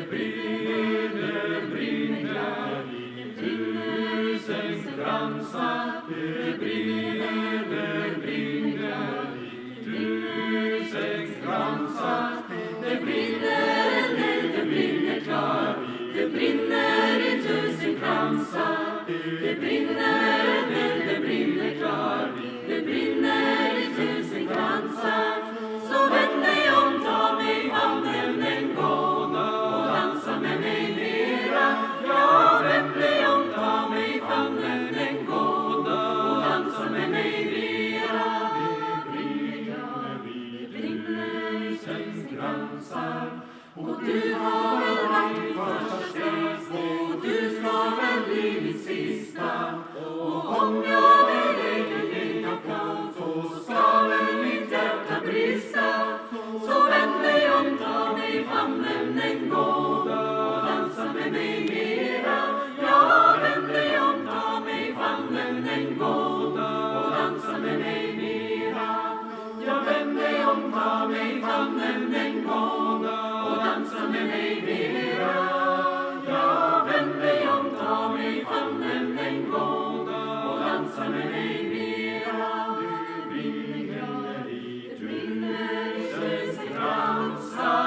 brinner, brinner i tusen kransar. Det brinner i tusen kransar. Det brinner en eld, det brinner klar. Det brinner i tusen kransar. Det brinner en eld, det brinner klar. Det brinner i tusen kransar. Så vänd dig om, ta mig i famnen en gång och dansa med mig mera. Ja, vänd dig om, ta mig i famnen en gång och dansa med mig mera. Det brinner i tusen kransar. Och du har väl varit mitt första steg, och du ska väl bli mitt sista. Och om jag med dig vill vinna fram, så ska väl mitt hjärta brista. Så vänd dig om, ta mig i famnen en gång och dansa med mig mera. Ja, vänd dig om, ta mig i famnen en gång och dansa med mig mera. Ja, vänd dig om, ta mig i famnen en gång och dansa med mig mera. Ja, vänd dig om, ta mig i famnen en gång och dansa med mig mera. Det brinner i tusen kransar.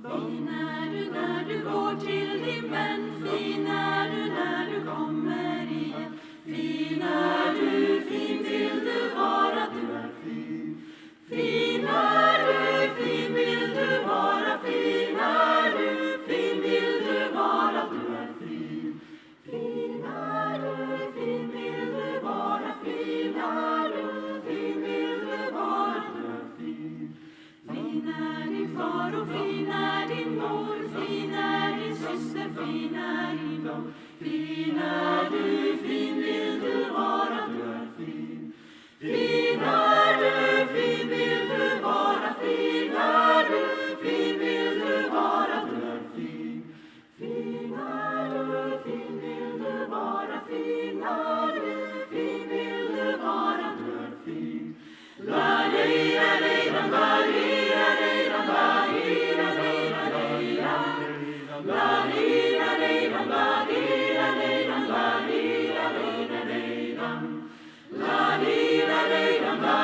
Fin är du när du går till din vän, fin är du när du kommer igen. Fin är du, fin vill du vara, du är fin. Fin är du, fin vill du vara, fin är du, fin vill du vara, du är fin. Fin är du, fin vill du vara, fin är du, fin vill du vara, du är fin. Fin är din far och fin är din mor, fin är din syster, fin är din bror. Fin är du, fin vill du vara, du är fin. Fin är du, fin vill du vara, fin är du, fin vill du vara, du är fin. Fin är du, fin vill du vara, fin är du, fin vill du vara, du är fin. La di da di da la di da di da la di da di da di da. La di da di da la di da di da la di da di da di da. La di da di da la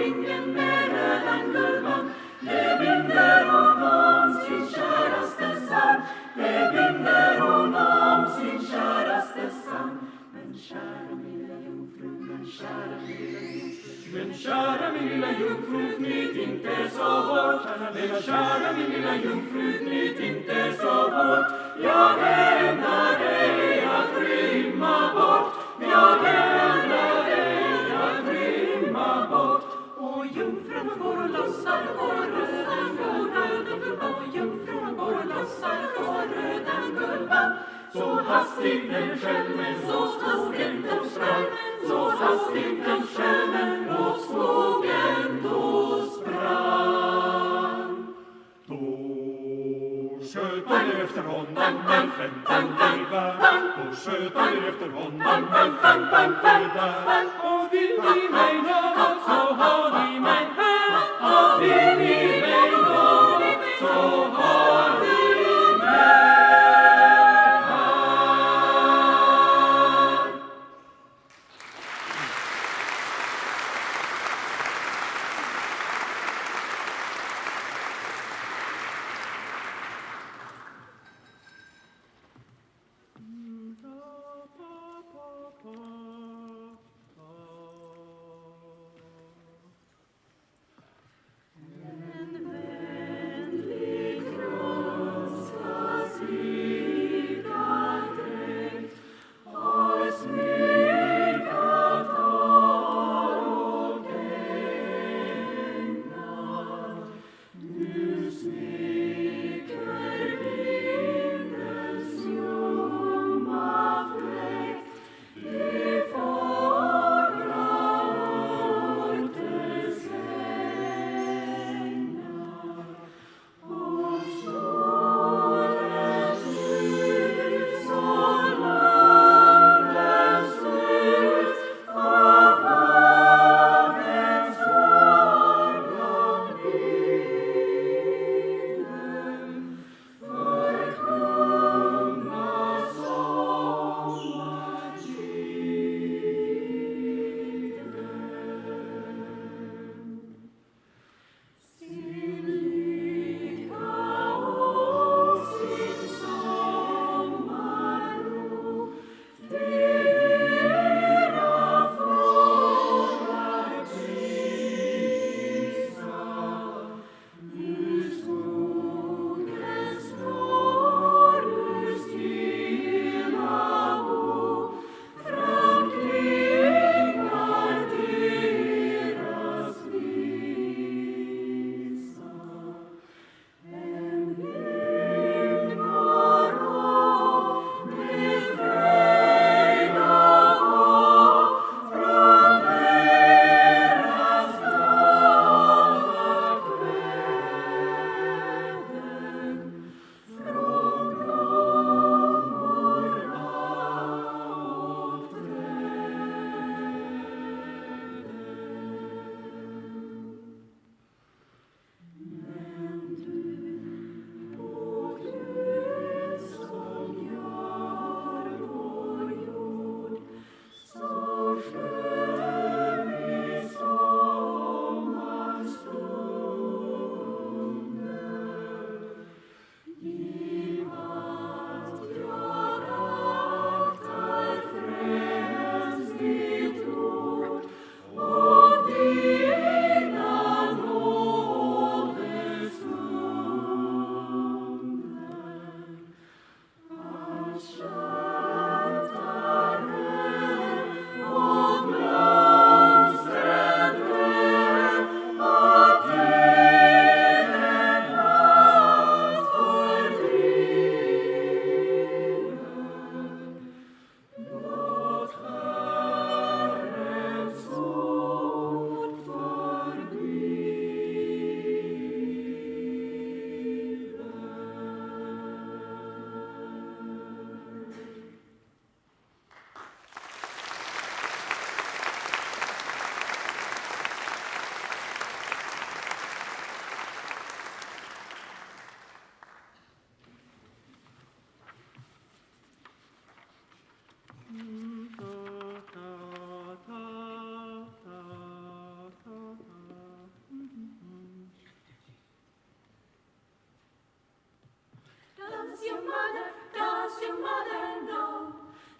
ringen med rödan guldband. Det binder hon om sin käraste sand. Det binder hon om sin käraste sand. Men kära min lilla jungfru, men kära min lilla jungfru, men kära min lilla jungfru, knyt inte så hårt. Men kära min lilla jungfru, knyt inte så hårt. Jag ämnar dig att rymma bort. Jag ämnar dig att rymma bort. Och jungfrun går och lossar på rödan guldband. Och jungfrun går och lossar på rödan guldband. Så hastigt den skälmen, så hastigt den skälmen, så hastigt den skälmen och skogen då sprang. Då sköt han efter honom med 15 gevär. Då sköt han efter honom med 15 gevär. Och vill ni mig något så har ni mig här. Och vill ni mig något så har ni mig här.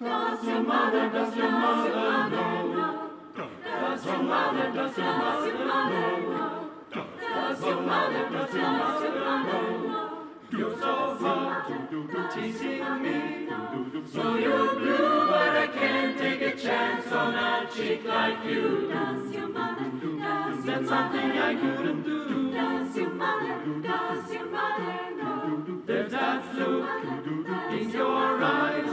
Does your mother know? Does your mother know? Does your mother know? Does your mother know? Does your mother know? You're so hard teasing me, so you're blue, but I can't take a chance on a chick like you. Does your mother? That's something I couldn't do. Does your mother know? There's that look in your eyes.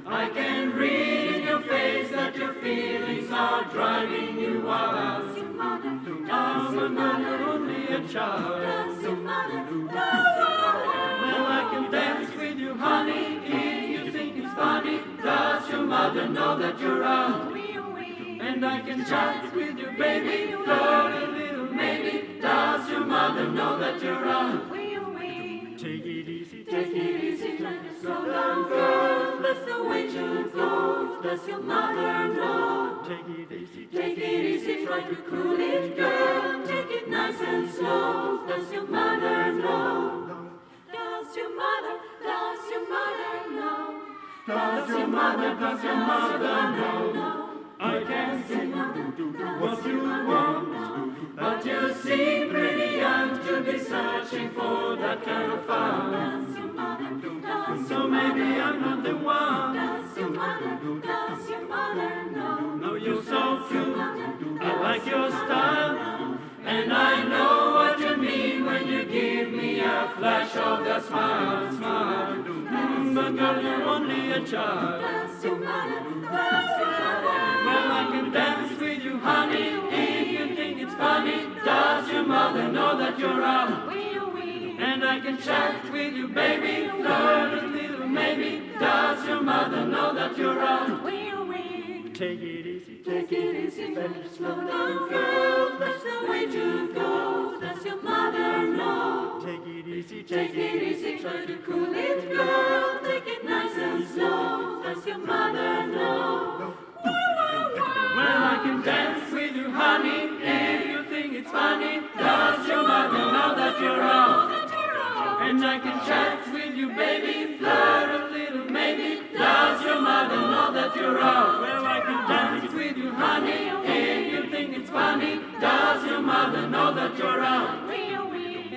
I can read in your face that your feelings are driving you wild. Does your mother? I'm another only a child. Does your mother? Well, I can dance with you, honey, if you think it's funny. Does your mother know that you're out? And I can chat with you, baby, flirt a little, maybe. Does your mother know that you're out? Take it easy, try to slow down, girl. That's the way to go. Does your mother know? Take it easy, try to cool it, girl. Take it nice and slow. Does your mother know? Does your mother know? Does your mother know? I can see what you want, but you seem pretty young to be searching for that kind of fun. So maybe I'm not the one. Does your mother know? No, you're so cute, I like your style, and I know what you mean when you give me a flash of the smile. But girl, you're only a child. Does your mother? Well, I can dance with you, honey, if you think it's funny. Does your mother know that you're out? And I can chat with you, baby, flirt a little, maybe. Does your mother know that you're out? Take it easy, better slow down, girl. That's the way to go. Does your mother know? Take it easy, try to cool it, girl. Take it nice and slow. Does your mother know? Well, I can dance with you, honey, if you think it's funny. Does your mother know that you're out? And I can chat with you, baby, flirt a little, maybe. Does your mother know that you're out? Well, I can dance with you, honey, if you think it's funny. Does your mother know that you're out?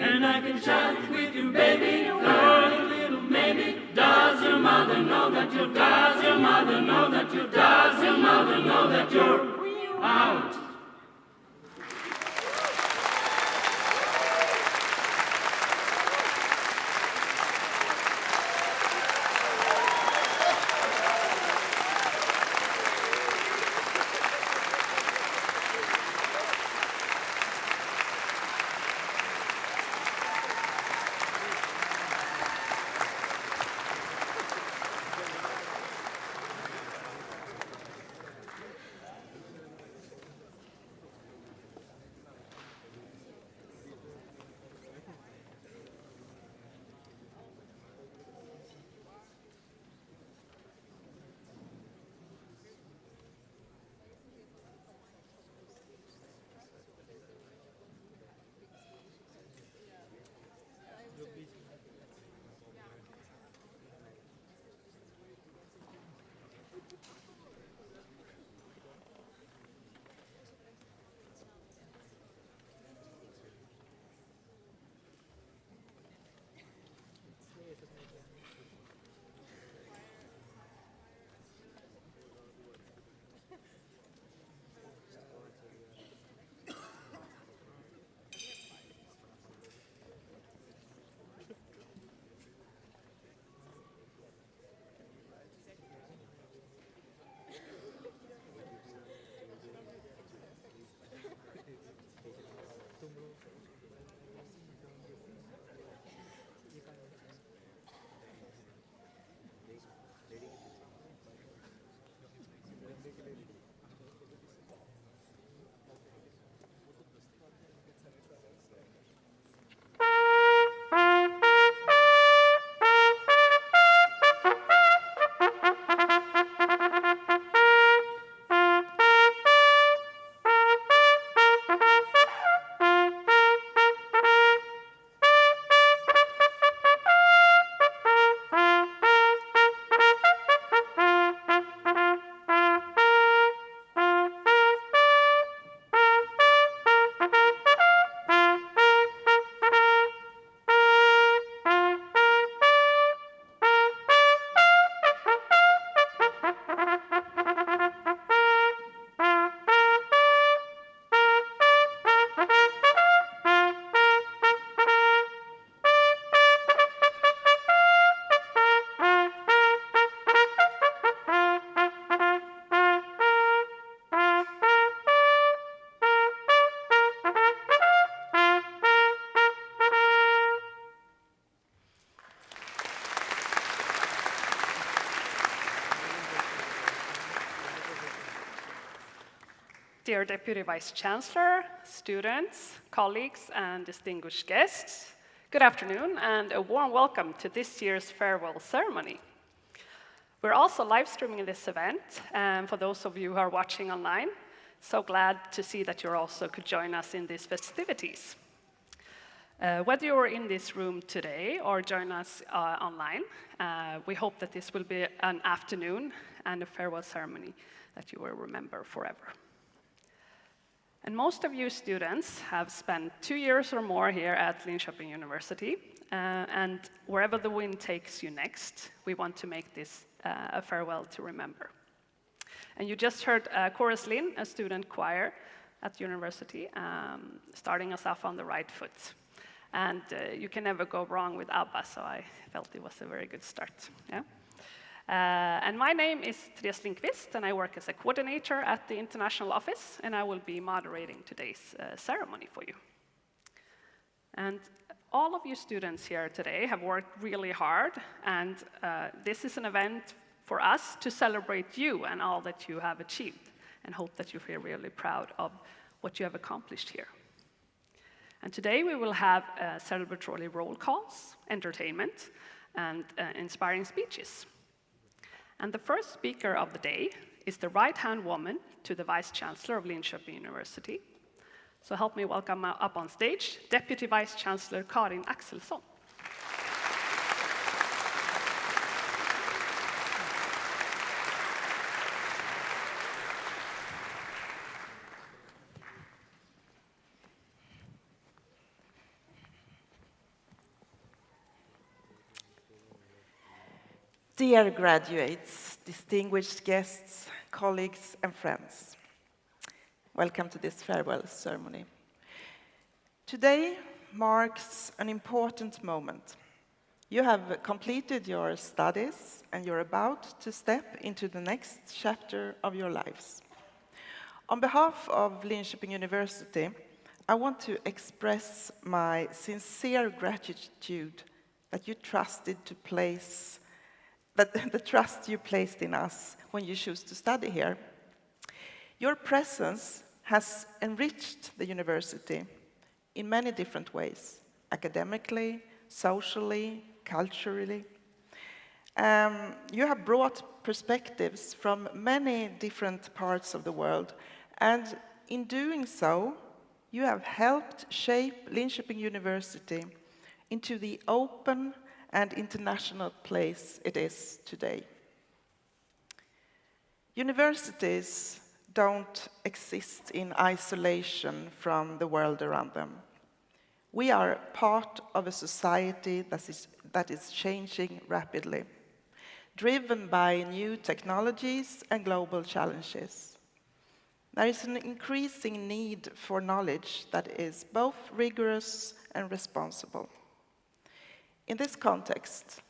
And I can chat with you, baby, flirt a little, maybe. Does your mother know that you're? Does your mother know that you're? Does your mother know that you're out? dear Deputy Vice Chancellor, students, colleagues, and distinguished guests, good afternoon and a warm welcome to this year's farewell ceremony. We're also live streaming this event, and for those of you who are watching online, so glad to see that you also could join us in these festivities. Whether you're in this room today or join us online, we hope that this will be an afternoon and a farewell ceremony that you will remember forever. And most of you students have spent 2 years or more here at Linköping University, and wherever the wind takes you next, we want to make this a farewell to remember. And you just heard Chorus Linn, a student choir at the university, starting us off on the right foot. And you can never go wrong with ABBA, so I felt it was a very good start. Yeah? And my name is Therese Lindqvist, and I work as a coordinator at the international office, and I will be moderating today's ceremony for you. And all of you students here today have worked really hard, and this is an event for us to celebrate you and all that you have achieved, and hope that you feel really proud of what you have accomplished here. And today we will have celebratory roll calls, entertainment, and inspiring speeches. And the first speaker of the day is the right-hand woman to the Vice Chancellor of Linköping University. So help me welcome up on stage, Deputy Vice Chancellor Karin Axelsson. Dear graduates, distinguished guests, colleagues and friends, welcome to this farewell ceremony. Today marks an important moment. You have completed your studies and you're about to step into the next chapter of your lives. On behalf of Linköping University, I want to express my sincere gratitude that you trusted to place the trust you placed in us when you choose to study here. Your presence has enriched the university in many different ways, academically, socially, culturally. You have brought perspectives from many different parts of the world, and in doing so, you have helped shape Linköping University into the open and international place it is today. Universities don't exist in isolation from the world around them. We are part of a society that is changing rapidly, driven by new technologies and global challenges. There is an increasing need for knowledge that is both rigorous and responsible. In this context,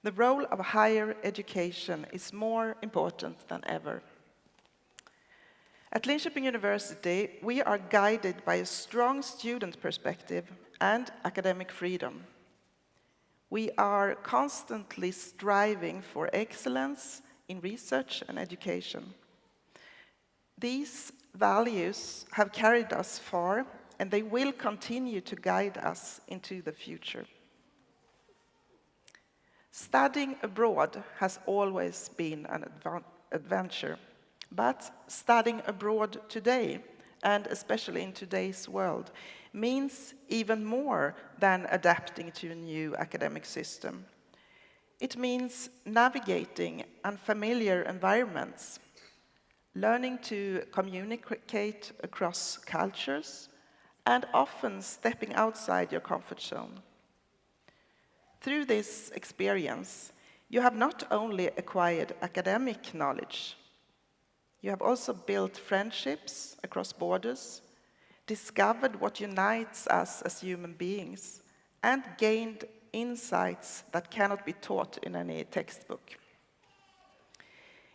the role of higher education is more important than ever. At Linköping University, we are guided by a strong student perspective and academic freedom. We are constantly striving for excellence in research and education. These values have carried us far, and they will continue to guide us into the future. Studying abroad has always been an adventure, but studying abroad today, and especially in today's world, means even more than adapting to a new academic system. It means navigating unfamiliar environments, learning to communicate across cultures, and often stepping outside your comfort zone. Through this experience, you have not only acquired academic knowledge, you have also built friendships across borders, discovered what unites us as human beings, and gained insights that cannot be taught in any textbook.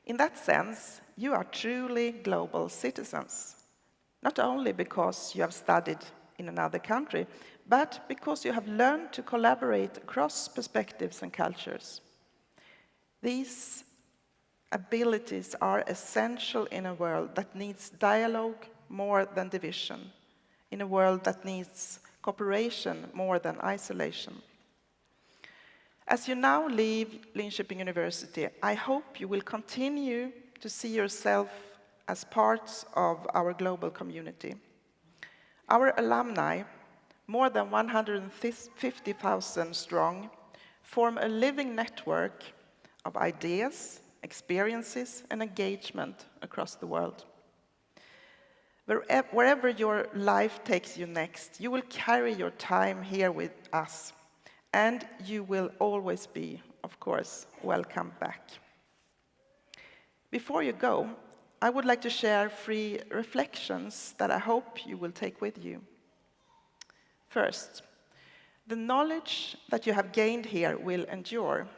In that sense, you are truly global citizens, not only because you have studied in another country, but because you have learned to collaborate across perspectives and cultures. These abilities are essential in a world that needs dialogue more than division, in a world that needs cooperation more than isolation. As you now leave Linköping University, I hope you will continue to see yourself as parts of our global community. Our alumni, more than 150,000 strong, form a living network of ideas, experiences, and engagement across the world. Wherever your life takes you next, you will carry your time here with us, and you will always be, of course, welcome back. Before you go, I would like to share 3 reflections that I hope you will take with you. First, the knowledge that you have gained here will endure.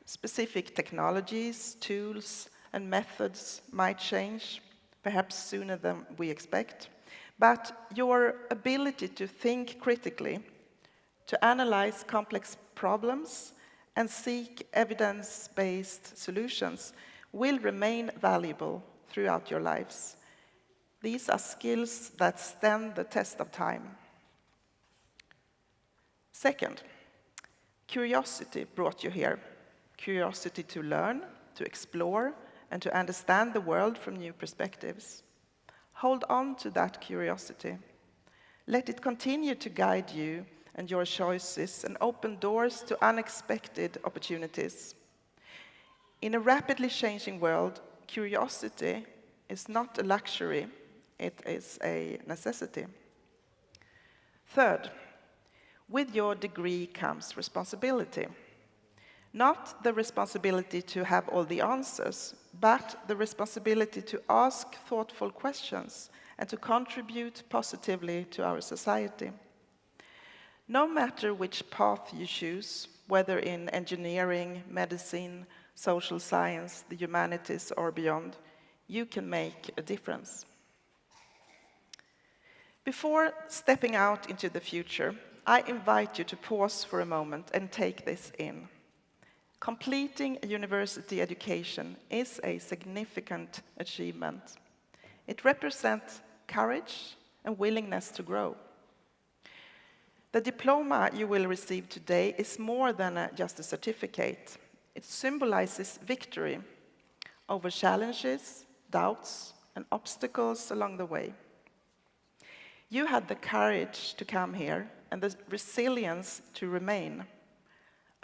Specific technologies, tools, and methods might change, perhaps sooner than we expect, but your ability to think critically, to analyze complex problems, and seek evidence-based solutions will remain valuable throughout your lives. These are skills that stand the test of time. Second, curiosity brought you here. Curiosity to learn, to explore, and to understand the world from new perspectives. Hold on to that curiosity. Let it continue to guide you and your choices and open doors to unexpected opportunities. In a rapidly changing world, curiosity is not a luxury, it is a necessity. Third, with your degree comes responsibility. Not the responsibility to have all the answers, but the responsibility to ask thoughtful questions and to contribute positively to our society. No matter which path you choose, whether in engineering, medicine, social science, the humanities, or beyond, you can make a difference. Before stepping out into the future, I invite you to pause for a moment and take this in. Completing a university education is a significant achievement. It represents courage and willingness to grow. The diploma you will receive today is more than just a certificate. It symbolizes victory over challenges, doubts, and obstacles along the way. You had the courage to come here and the resilience to remain.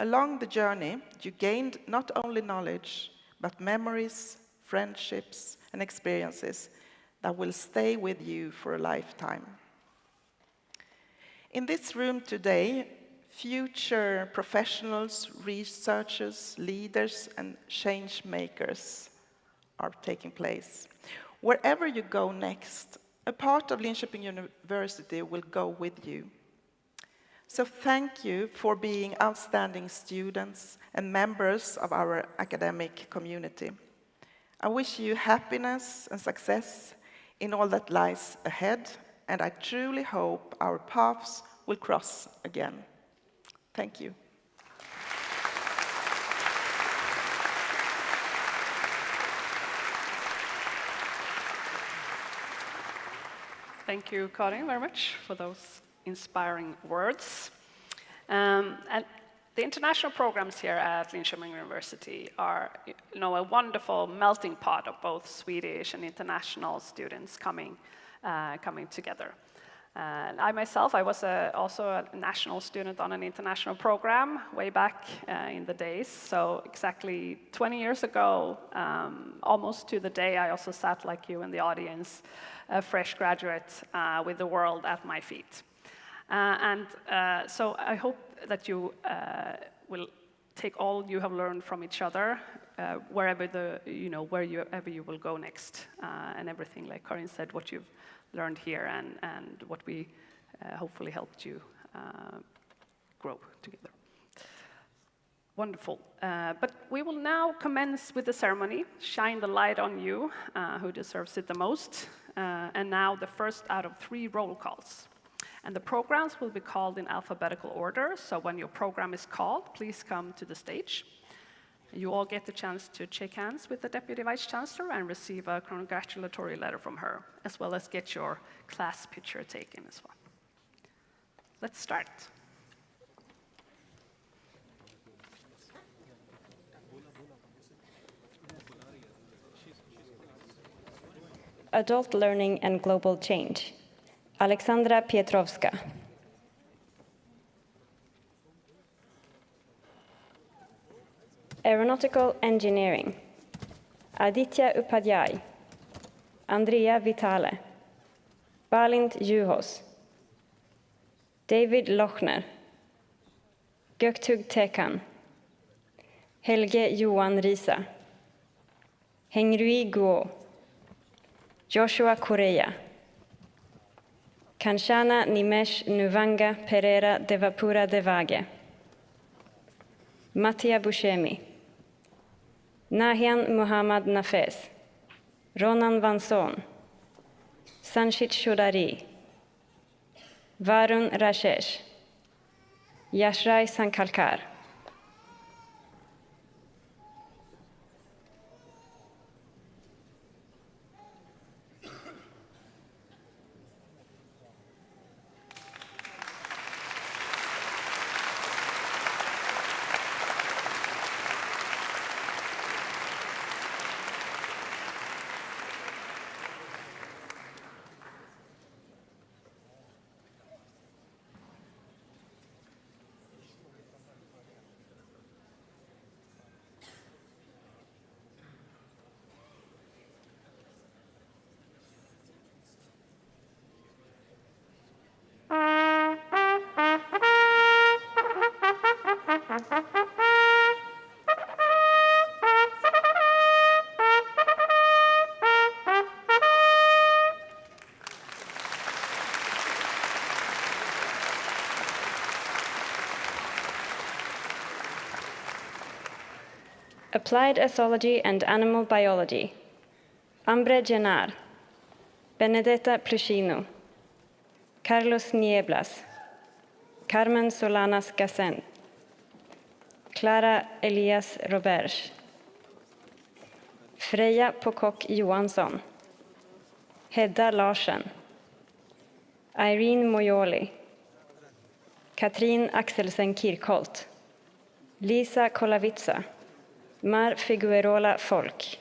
Along the journey, you gained not only knowledge, but memories, friendships, and experiences that will stay with you for a lifetime. In this room today, future professionals, researchers, leaders, and change makers are taking place. Wherever you go next, a part of Linköping University will go with you. So thank you for being outstanding students and members of our academic community. I wish you happiness and success in all that lies ahead, and I truly hope our paths will cross again. Thank you. Thank you, Karin, very much for those inspiring words. And the international programs here at Linköping University are, a wonderful melting pot of both Swedish and international students coming together. I myself, I was also a national student on an international program way back in the days. So exactly 20 years ago, almost to the day, I also sat like you in the audience, a fresh graduate with the world at my feet. So I hope that you will take all you have learned from each other wherever you will go next, and everything, like Karin said, what you've learned here and what we hopefully helped you grow together. Wonderful. But we will now commence with the ceremony, shine the light on you, who deserves it the most, and now the first out of 3 roll calls. And the programs will be called in alphabetical order, so when your program is called, please come to the stage. You all get the chance to shake hands with the Deputy Vice Chancellor and receive a congratulatory letter from her, as well as get your class picture taken as well. Let's start. Adult Learning and Global Change, Alexandra Pietrovska. Aeronautical Engineering, Aditya Upadhyay, Andrea Vitale, Balint Juhos, David Lochner, Göktug Tekan, Helge Johan Risa, Hengrui Guo, Joshua Correa, Kanchana Nimesh Nuvanga Pereira Devapura Devage, Mattia Bushemi, Nahian Muhammad Nafez, Ronan Vanson, Sanchit Shodari, Varun Rashesh, Yashrai Sankalkar. Applied Ethology and Animal Biology, Ambre Genar, Benedetta Pluchino, Carlos Nieblas, Carmen Solanas Gassen, Clara Elias Roberge, Freja Pocock Johansson, Hedda Larsen, Irene Mojoli, Katrin Axelsen Kirkholt, Lisa Kolavitsa, Mar Figuerola Folk,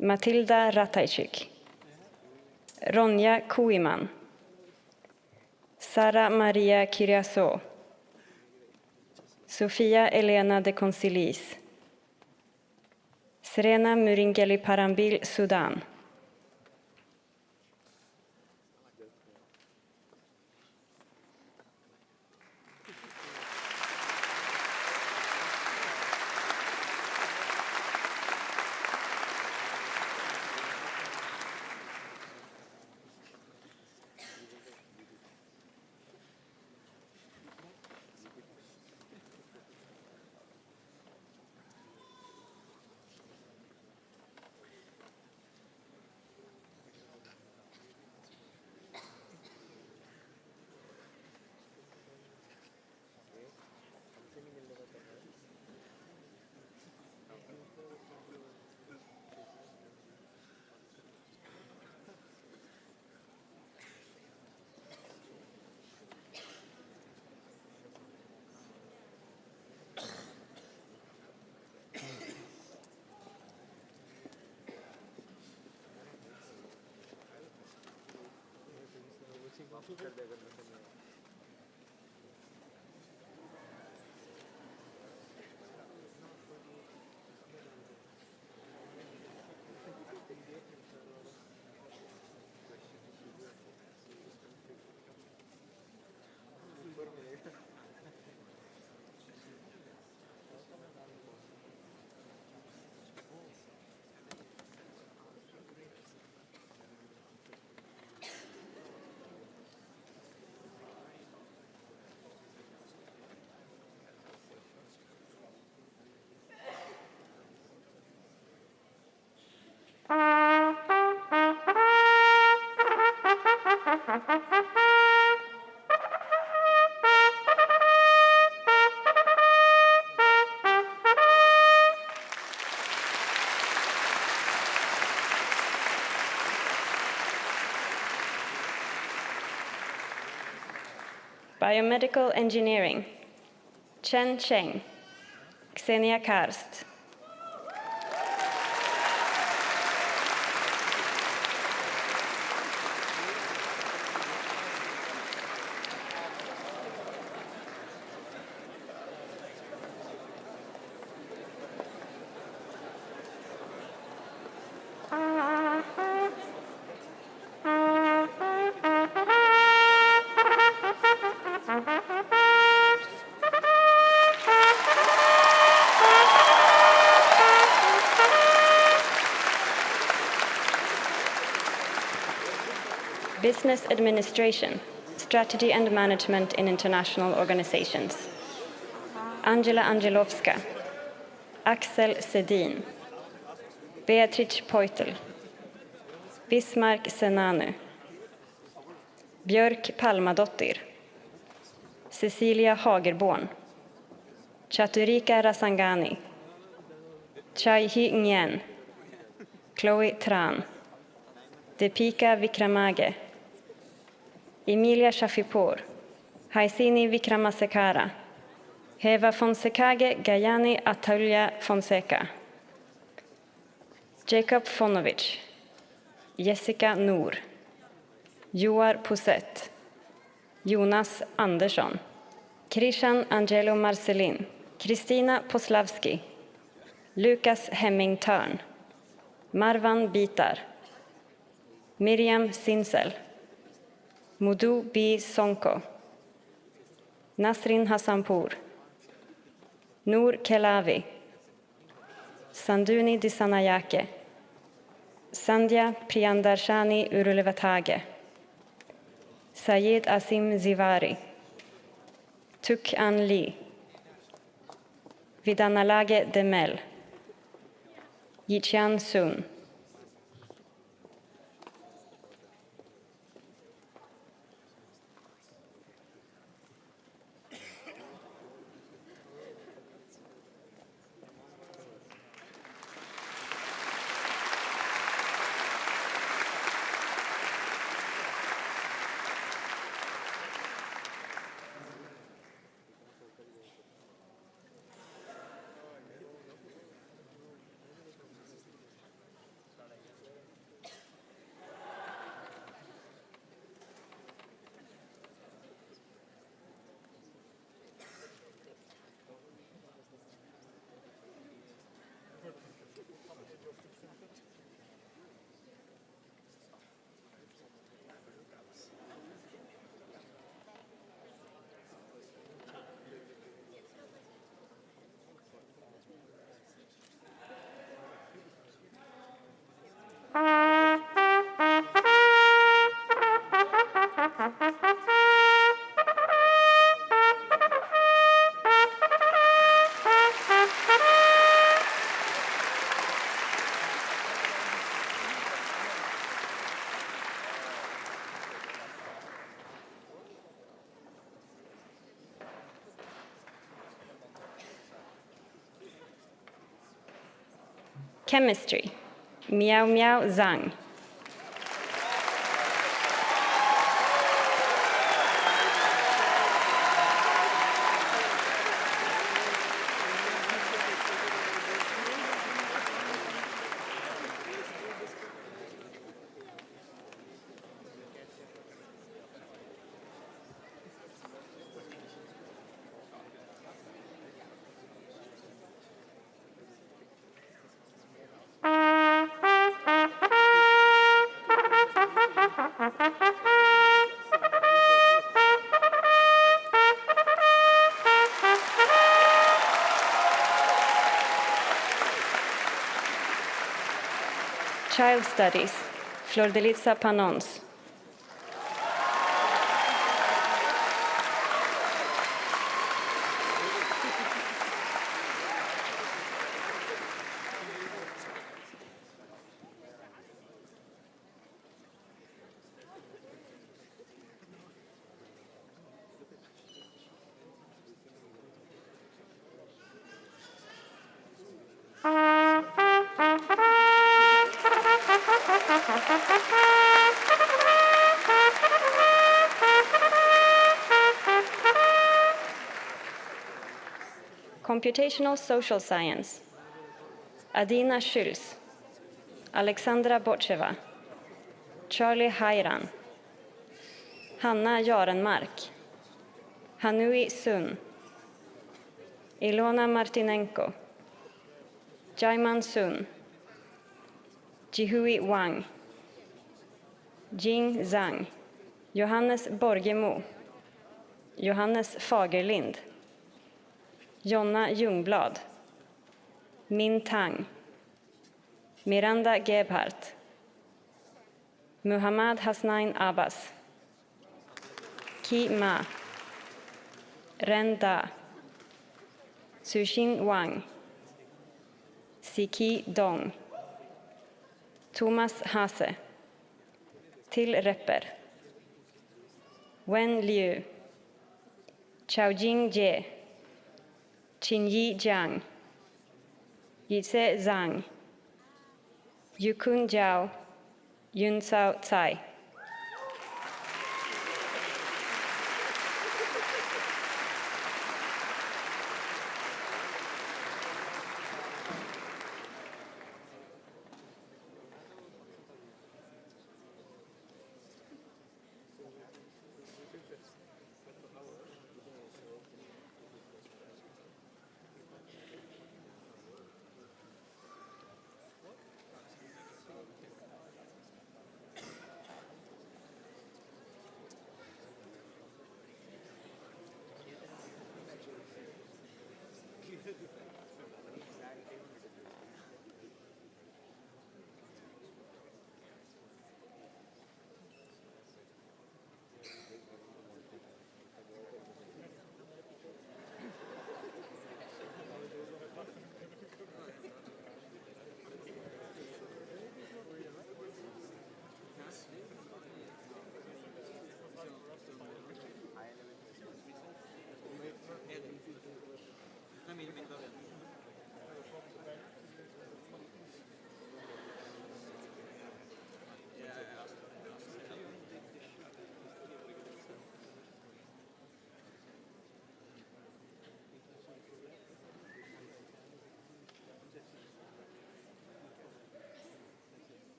Matilda Ratajczyk, Ronja Koiman, Sara Maria Kyriaso, Sofia Elena de Concilis, Serena Muringeli Parambil Sudan, Biomedical Engineering, Chen Cheng, Ksenia Karst. Business Administration, Strategy and Management in International Organizations. Angela Angelovska, Axel Sedin, Beatrice Poitel, Bismarck Senanu, Björk Palmadottir, Cecilia Hagerborn, Chaturika Rasangani, Chai Hy Nguyen, Chloe Tran, Deepika Vikramage, Emilia Shafipur, Haisini Vikramasekara, Heva Fonsekage Gayani Atulya Fonseca, Jacob Fonovich, Jessica Noor, Joar Poset, Jonas Andersson, Krishan Angelo Marcelin, Kristina Poslavski, Lukas Hemming Törn, Marwan Bitar, Miriam Sinsel, Mudu B. Sonko, Nasrin Hassanpour, Noor Kelavi, Sanduni Disanayake, Sandhya Priyandarshani Urulevatage, Sayed Asim Zivari, Tuk An Lee, Vidanalage Demel, Yichian Sun. Chemistry, Miao Miao Zhang. Child Studies, Flordelitza Panons. Computational Social Science, Adina Schulz, Alexandra Bortseva, Charlie Hayran, Hanna Jarenmark, Hanui Sun, Ilona Martinenko, Jaiman Sun, Jihui Wang, Jing Zhang, Johannes Borgemo, Johannes Fagerlind, Jonna Ljungblad, Min Tang, Miranda Gebhardt, Muhammad Hasnain Abbas, Ki Ma, Ren Da, Suxin Wang, Siki Dong, Thomas Hase, Till Repper, Wen Liu, Chaojing Jie, Qinyi Jiang, Yise Zhang, Yukun Jiao, Yunsao Tsai.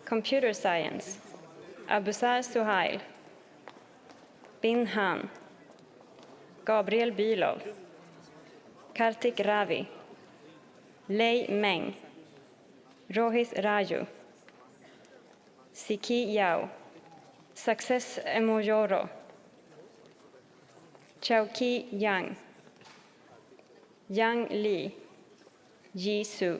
Computer Science, Abusar Suhail, Bin Han, Gabriel Bylov, Kartik Ravi, Lei Meng, Rohit Raju, Siki Yao, Success Emojoro, Chowki Yang, Yang Li, Ji Su.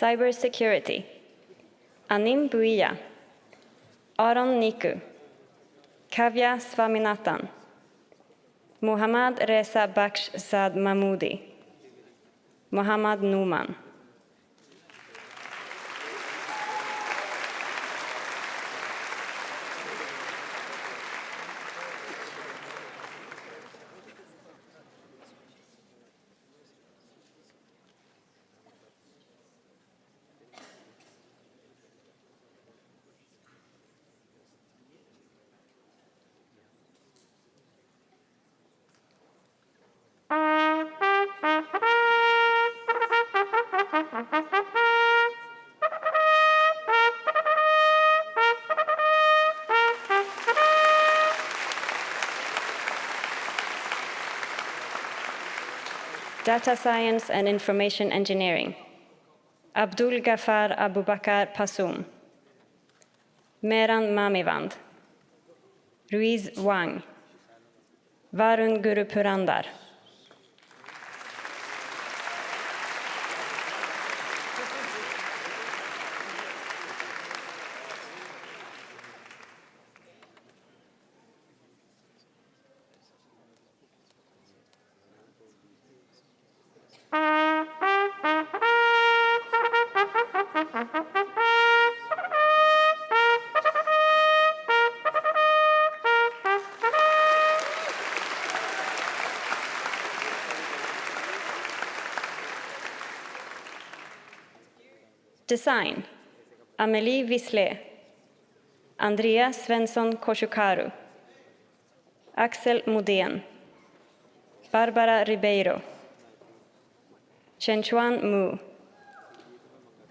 Cybersecurity, Anim Buia, Aron Niku, Kavya Swaminathan, Muhammad Reza Baksh Saad Mahmoodi, Muhammad Numan. Data Science and Information Engineering, Abdul Ghaffar Abubakar Passoum, Meran Mamivand, Ruiz Wang, Varun Gurupurandar. Design, Amelie Visle, Andrea Svensson Koshukaru, Axel Modén, Barbara Ribeiro, Chenchuan Mu,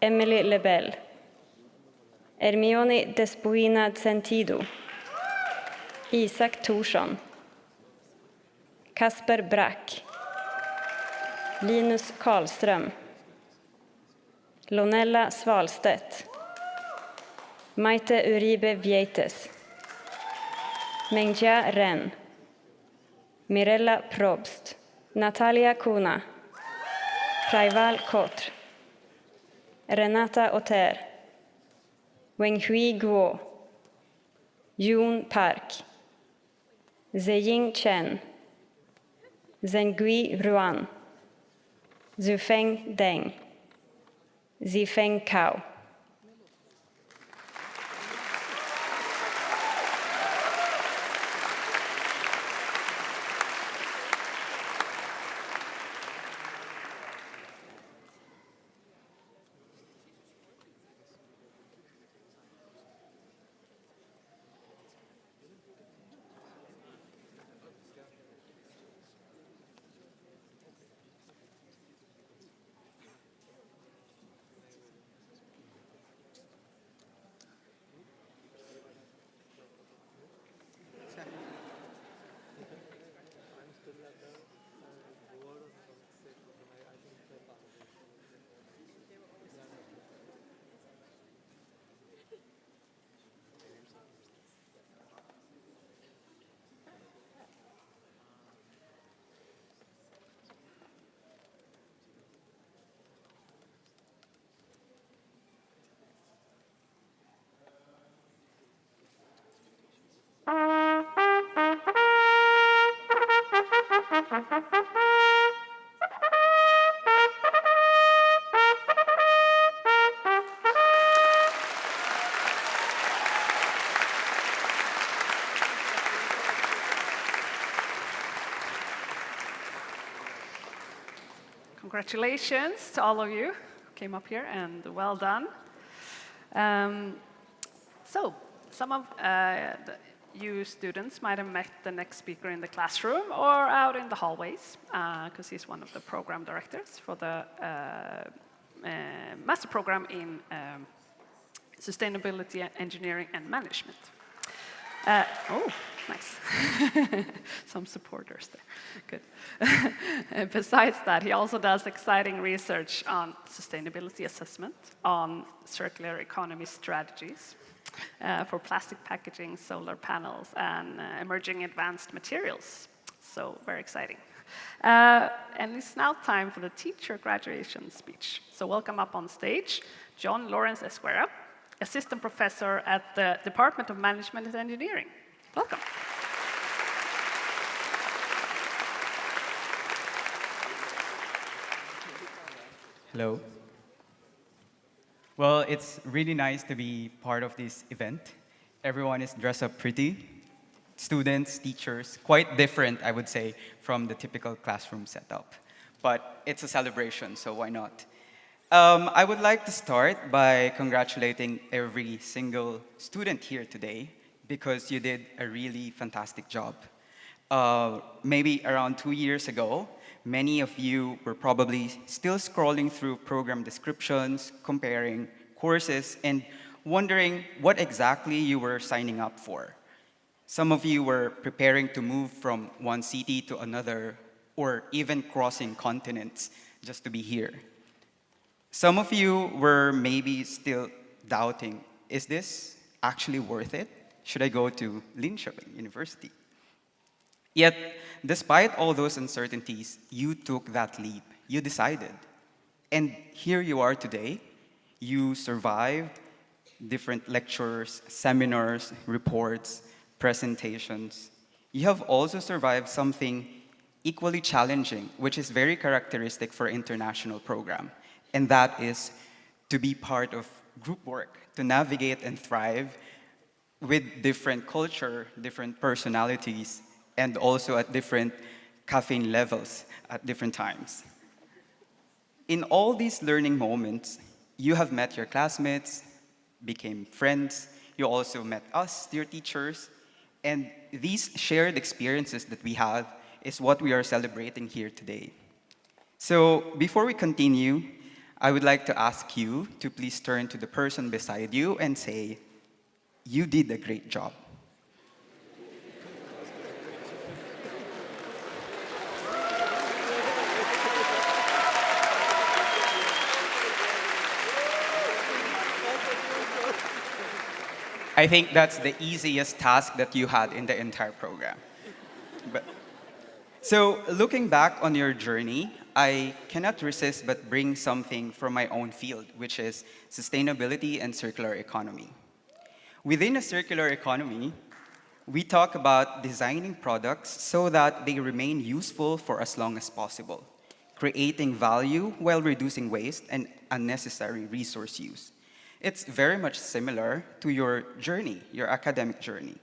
Emily Lebel, Hermione Despoina Sentido, Isak Thorsson, Kasper Brack, Linus Karlström, Lonella Svalstedt, Maite Uribe Vieites, Mengjia Ren, Mirella Probst, Natalia Kuna, Praival Kotre, Renata Otter, Wenghui Guo, Yoon Park, Zeying Chen, Zhengui Ruan, Zufeng Deng, Zifeng Cao. Congratulations to all of you who came up here, and well done. So, some of you students might have met the next speaker in the classroom or out in the hallways, because he's one of the program directors for the master program in sustainability, engineering, and management. Oh, nice. Some supporters there. Good. Besides that, he also does exciting research on sustainability assessment, on circular economy strategies for plastic packaging, solar panels, and emerging advanced materials. So, very exciting. And it's now time for the teacher graduation speech. So, welcome up on stage, John Lawrence Esquera, Assistant Professor at the Department of Management and Engineering. Welcome. Hello. Well, it's really nice to be part of this event. Everyone is dressed up pretty. Students, teachers, quite different, I would say, from the typical classroom setup. But it's a celebration, so why not? I would like to start by congratulating every single student here today, because you did a really fantastic job. Maybe around 2 years ago, many of you were probably still scrolling through program descriptions, comparing courses, and wondering what exactly you were signing up for. Some of you were preparing to move from one city to another, or even crossing continents just to be here. Some of you were maybe still doubting, is this actually worth it? Should I go to Linköping University? Yet, despite all those uncertainties, you took that leap. You decided. And here you are today. You survived different lectures, seminars, reports, presentations. You have also survived something equally challenging, which is very characteristic for international program, and that is to be part of group work, to navigate and thrive with different culture, different personalities, and also at different caffeine levels at different times. In all these learning moments, you have met your classmates, became friends, you also met us, dear teachers, and these shared experiences that we have is what we are celebrating here today. So before we continue, I would like to ask you to please turn to the person beside you and say, "You did a great job." I think that's the easiest task that you had in the entire program. But, so looking back on your journey, I cannot resist but bring something from my own field, which is sustainability and circular economy. Within a circular economy, we talk about designing products so that they remain useful for as long as possible, creating value while reducing waste and unnecessary resource use. It's very much similar to your journey, your academic journey.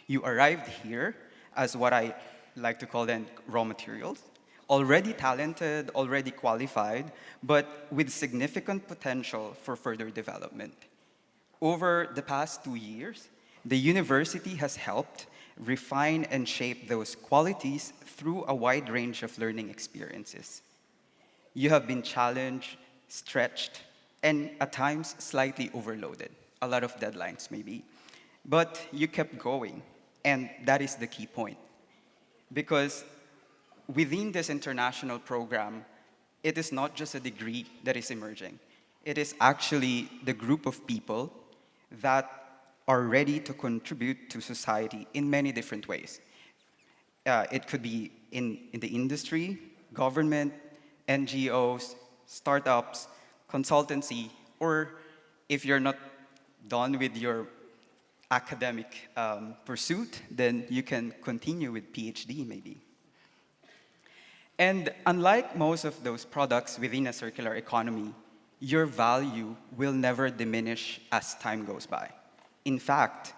You arrived here as what I like to call then raw materials, already talented, already qualified, but with significant potential for further development. Over the past 2 years, the university has helped refine and shape those qualities through a wide range of learning experiences. You have been challenged, stretched, and at times slightly overloaded. A lot of deadlines maybe. But you kept going, and that is the key point. Because within this international program, it is not just a degree that is emerging. It is actually the group of people that are ready to contribute to society in many different ways. It could be in the industry, government, NGOs, startups, consultancy, or if you're not done with your academic pursuit, then you can continue with PhD maybe. And unlike most of those products within a circular economy, your value will never diminish as time goes by. In fact,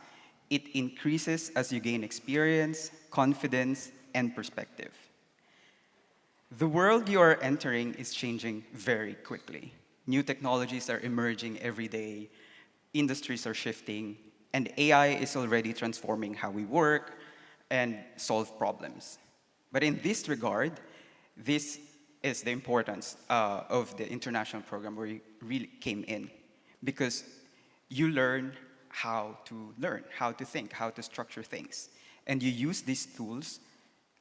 it increases as you gain experience, confidence, and perspective. The world you are entering is changing very quickly. New technologies are emerging every day, industries are shifting, and AI is already transforming how we work and solve problems. But in this regard, this is the importance of the international program where you really came in, because you learn how to think, how to structure things. And you use these tools,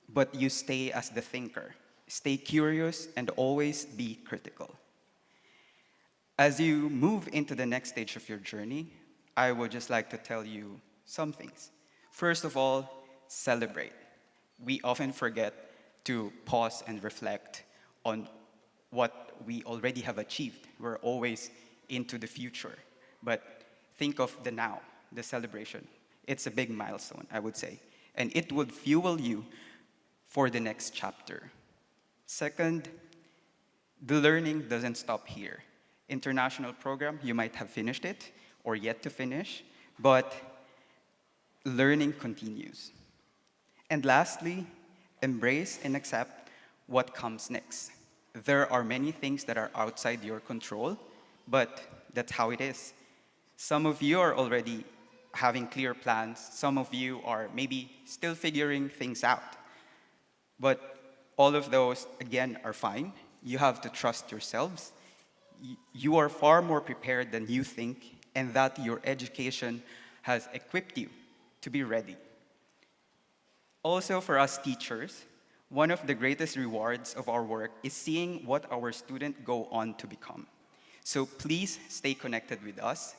but you stay as the thinker. Stay curious and always be critical. As you move into the next stage of your journey, I would just like to tell you some things. First of all, celebrate. We often forget to pause and reflect on what we already have achieved. We're always into the future. But think of the now, the celebration. It's a big milestone, I would say. And it would fuel you for the next chapter. Second, the learning doesn't stop here. International program, you might have finished it or yet to finish, but learning continues. And lastly, embrace and accept what comes next. There are many things that are outside your control, but that's how it is. Some of you are already having clear plans. Some of you are maybe still figuring things out. But all of those, again, are fine. You have to trust yourselves. You are far more prepared than you think, and that your education has equipped you to be ready. Also, for us teachers, One of the greatest rewards of our work is seeing what our students go on to become. So please stay connected with us.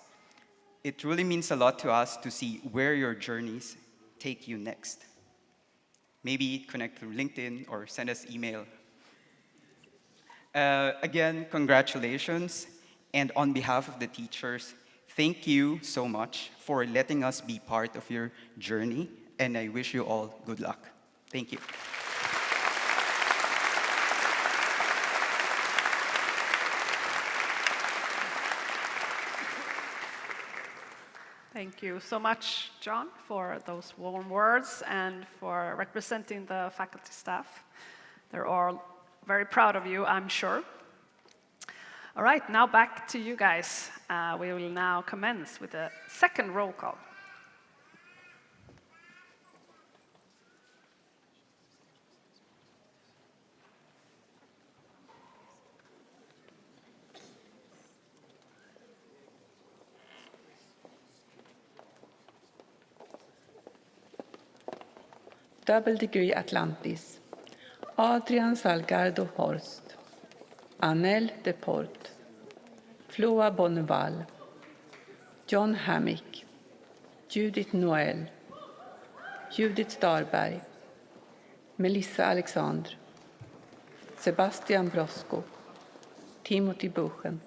It really means a lot to us to see where your journeys take you next. Maybe connect through LinkedIn or send us email. Again, congratulations. And on behalf of the teachers, thank you so much for letting us be part of your journey. And I wish you all good luck. Thank you. Thank you so much, John, for those warm words and for representing the faculty staff. They're all very proud of you, I'm sure. All right, now back to you guys. We will now commence with the second roll call. Double degree Atlantis. Adrian Salgado Horst. Anel Deporte. Floa Bonneval. John Hammick. Judith Noel. Judith Starberg. Melissa Alexander. Sebastian Brosco. Timothy Buchen.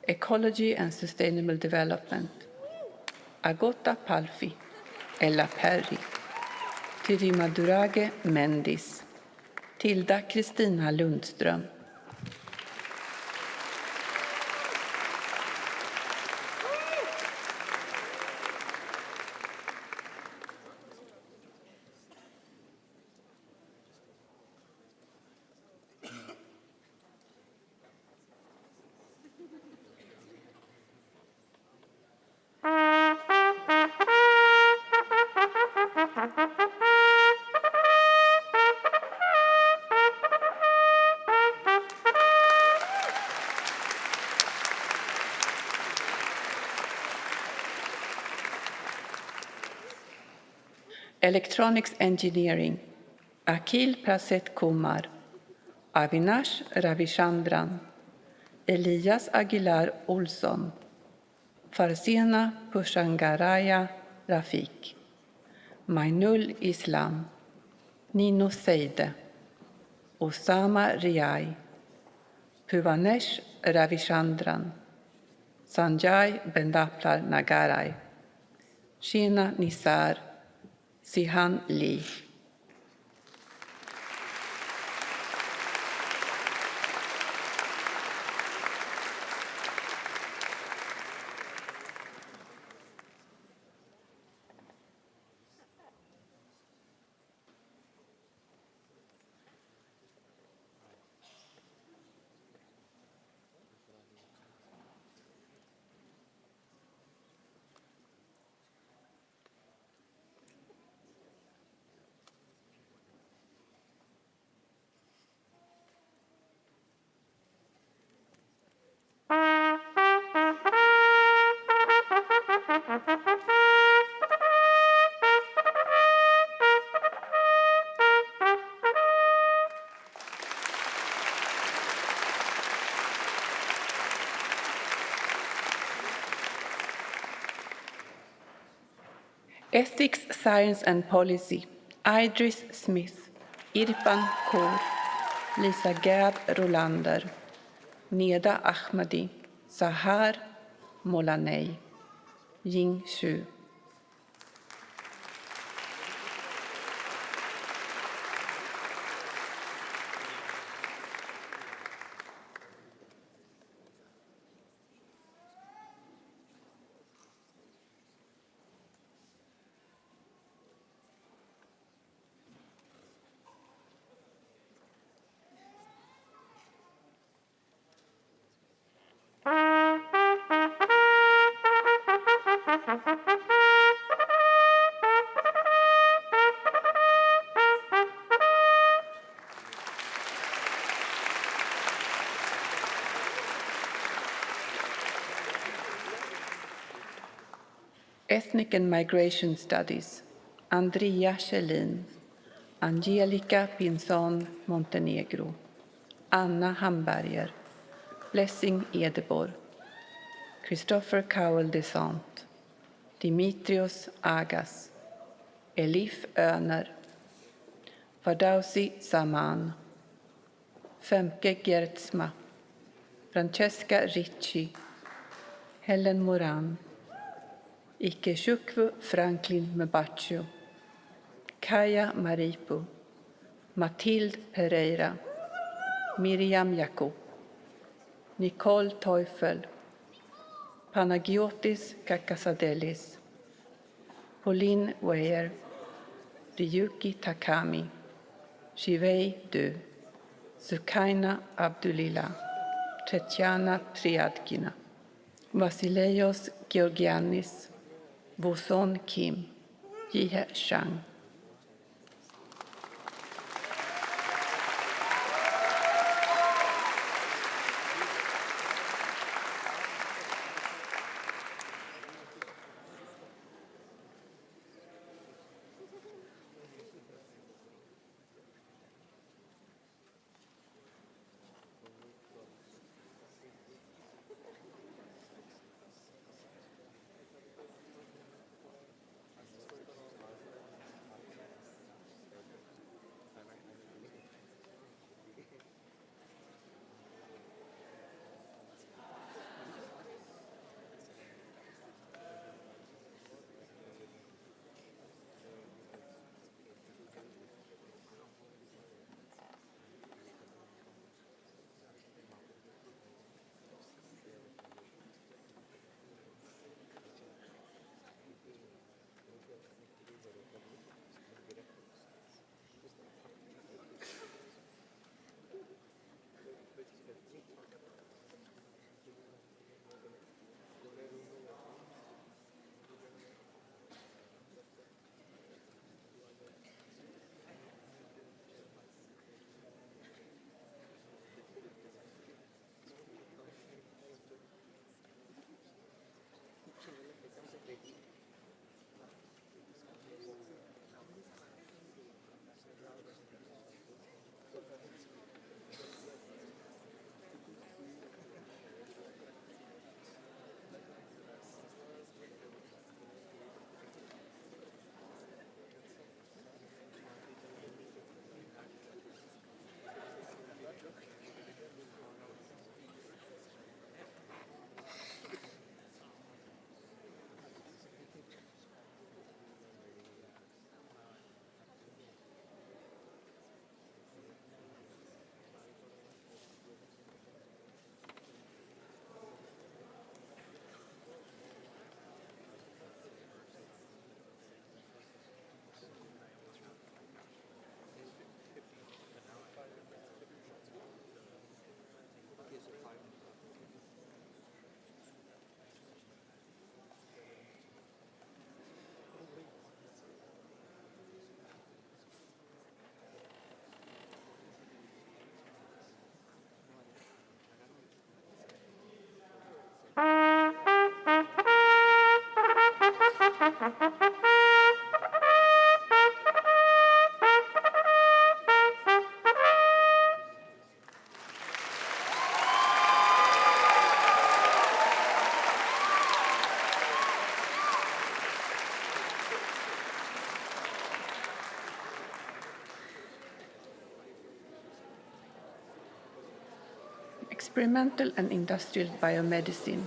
Ecology and Sustainable Development. Agota Palfi, Ella Perry. Tirimadurage Mendis. Tilda Kristina Lundström. Electronics Engineering. Akhil Praset Kumar. Avinash Ravichandran. Elias Aguilar Olsson. Farsena Pushangaraya Rafik. Mainul Islam. Nino Seide. Osama Riai. Puvanesh Ravichandran. Sanjay Bendaplar Nagarai. Sheena Nisar. Sihan Lee. Ethics, Science and Policy, Idris Smith, Irfan Kaur, Lisa Gab Rolander, Neda Ahmadi, Sahar Molaney, Ying Xu. Ethnic and Migration Studies, Andrea Kjellin, Angelica Pinzon Montenegro, Anna Hamberger, Blessing Edeborg, Christopher Cowell Desant, Dimitrios Agas, Elif Öner, Fardausi Saman, Femke Gertsma, Francesca Ricci, Helen Moran, Ikechukwu Franklin Mbacho, Kaya Maripu, Mathilde Pereira, Miriam Jakob, Nicole Teufel, Panagiotis Kakasadelis, Pauline Weyer, Ryuki Takami, Shivei Du, Sukaina Abdulila, Tetjana Triadkina, Vasileios Georgianis, Boson Kim, Jihe Shang. Experimental and Industrial Biomedicine,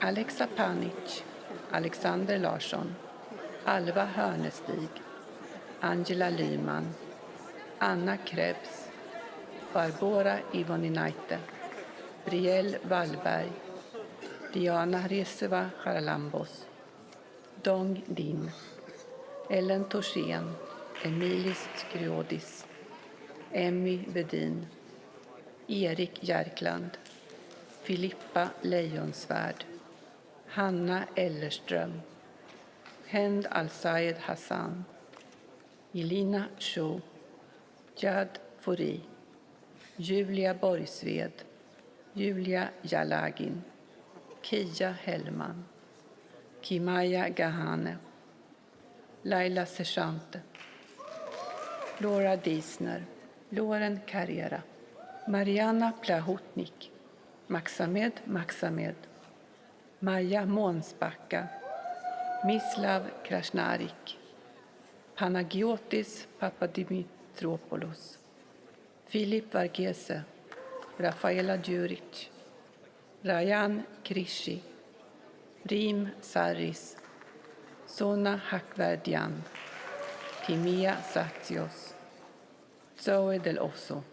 Alexa Panic, Alexander Larsson, Alva Hörnestig, Angela Lyman, Anna Krebs, Barbora Ivoninaite, Brielle Wallberg, Diana Reseva Charalambos, Dong Din, Ellen Torsén, Emilis Skriodis, Emmy Vedin, Erik Järkland, Filippa Lejonsvärd, Hanna Ellerström, Hend Al-Sayed Hassan, Elina Cho, Jad Fori, Julia Borgsved, Julia Jalagin, Kia Hellman, Kimaya Gahane, Laila Serchante, Laura Diesner, Loren Carrera, Mariana Plahotnik, Maxamed, Maja Månsbacka, Mislav Krasnarik, Panagiotis Papadimitriopoulos, Filip Vargese, Rafaela Djuric, Rayan Krishi, Rim Sarris, Sona Hakverdian, Timia Satsios, Zoe Del Osso.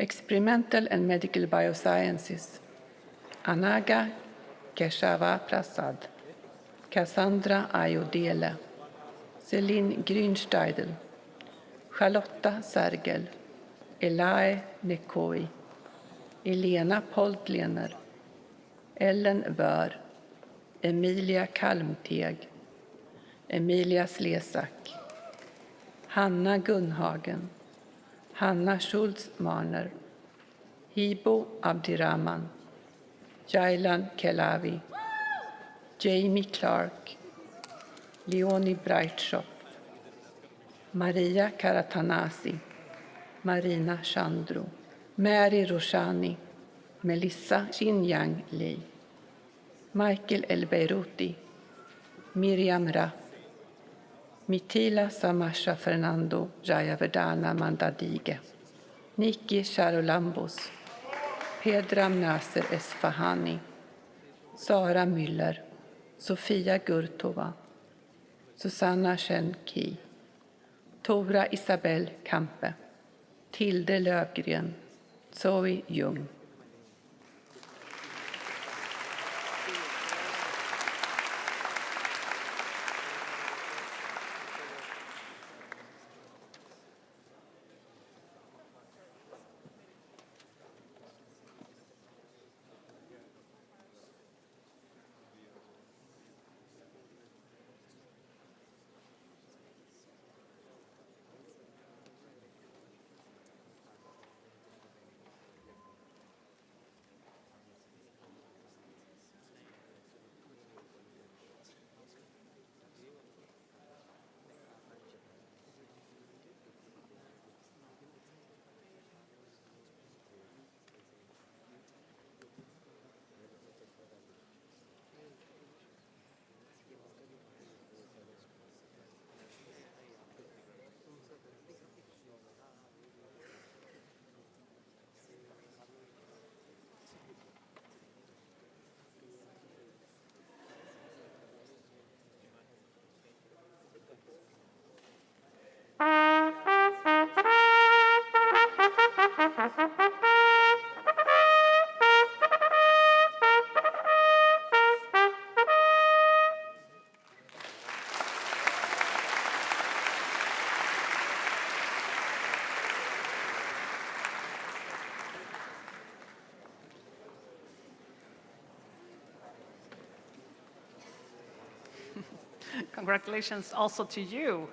Experimental and Medical Biosciences, Anaga Keshava Prasad, Cassandra Ayodele, Celine Grünsteidl, Charlotta Sergel, Elae Nekoi, Elena Poltlener, Ellen Bör, Emilia Kalmteg, Emilia Slesak, Hanna Gunhagen, Hanna Schultz-Marner, Hibo Abdirahman, Jailan Kelavi, Jamie Clark, Leonie Breitschopf, Maria Karatanasi, Marina Chandru, Mary Roshani, Melissa Xinyang Lee, Michael El Beiruti, Miriam Raff, Mitila Samasha Fernando Jayaverdana Mandadige, Niki Charolambos, Pedram Naser Esfahani, Sara Müller, Sofia Gurtova, Susanna Schenki, Tora Isabel Kampe, Tilde Lövgren, Zoe Jung. Congratulations also to you.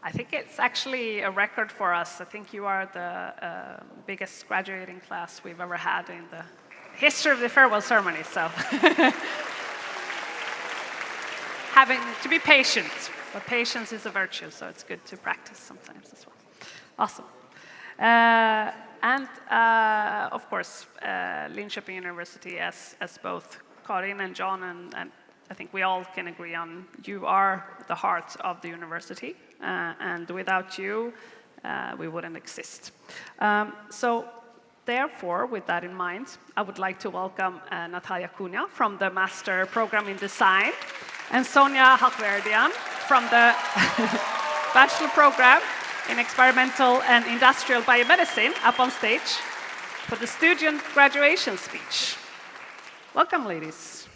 I think it's actually a record for us. I think you are the biggest graduating class we've ever had in the history of the farewell ceremony. So, having to be patient, but patience is a virtue, so it's good to practice sometimes as well. Awesome. Of course, Linköping University, as both Karin and John and I think we all can agree on, you are the heart of the university, and without you, we wouldn't exist. So therefore, with that in mind, I would like to welcome Natalia Cunha from the Master Program in Design, and Sonia Halkverdian from the Bachelor Program in Experimental and Industrial Biomedicine up on stage for the student graduation speech. Welcome, ladies.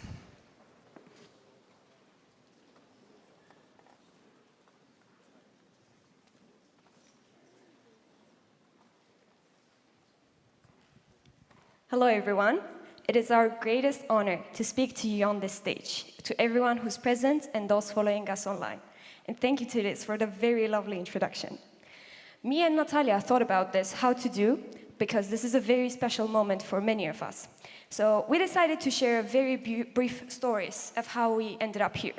Hello, everyone. It is our greatest honor to speak to you on this stage, to everyone who's present and those following us online. And thank you to Liz for the very lovely introduction. Me and Natalia thought about this, how to do, because this is a very special moment for many of us. So we decided to share very brief stories of how we ended up here.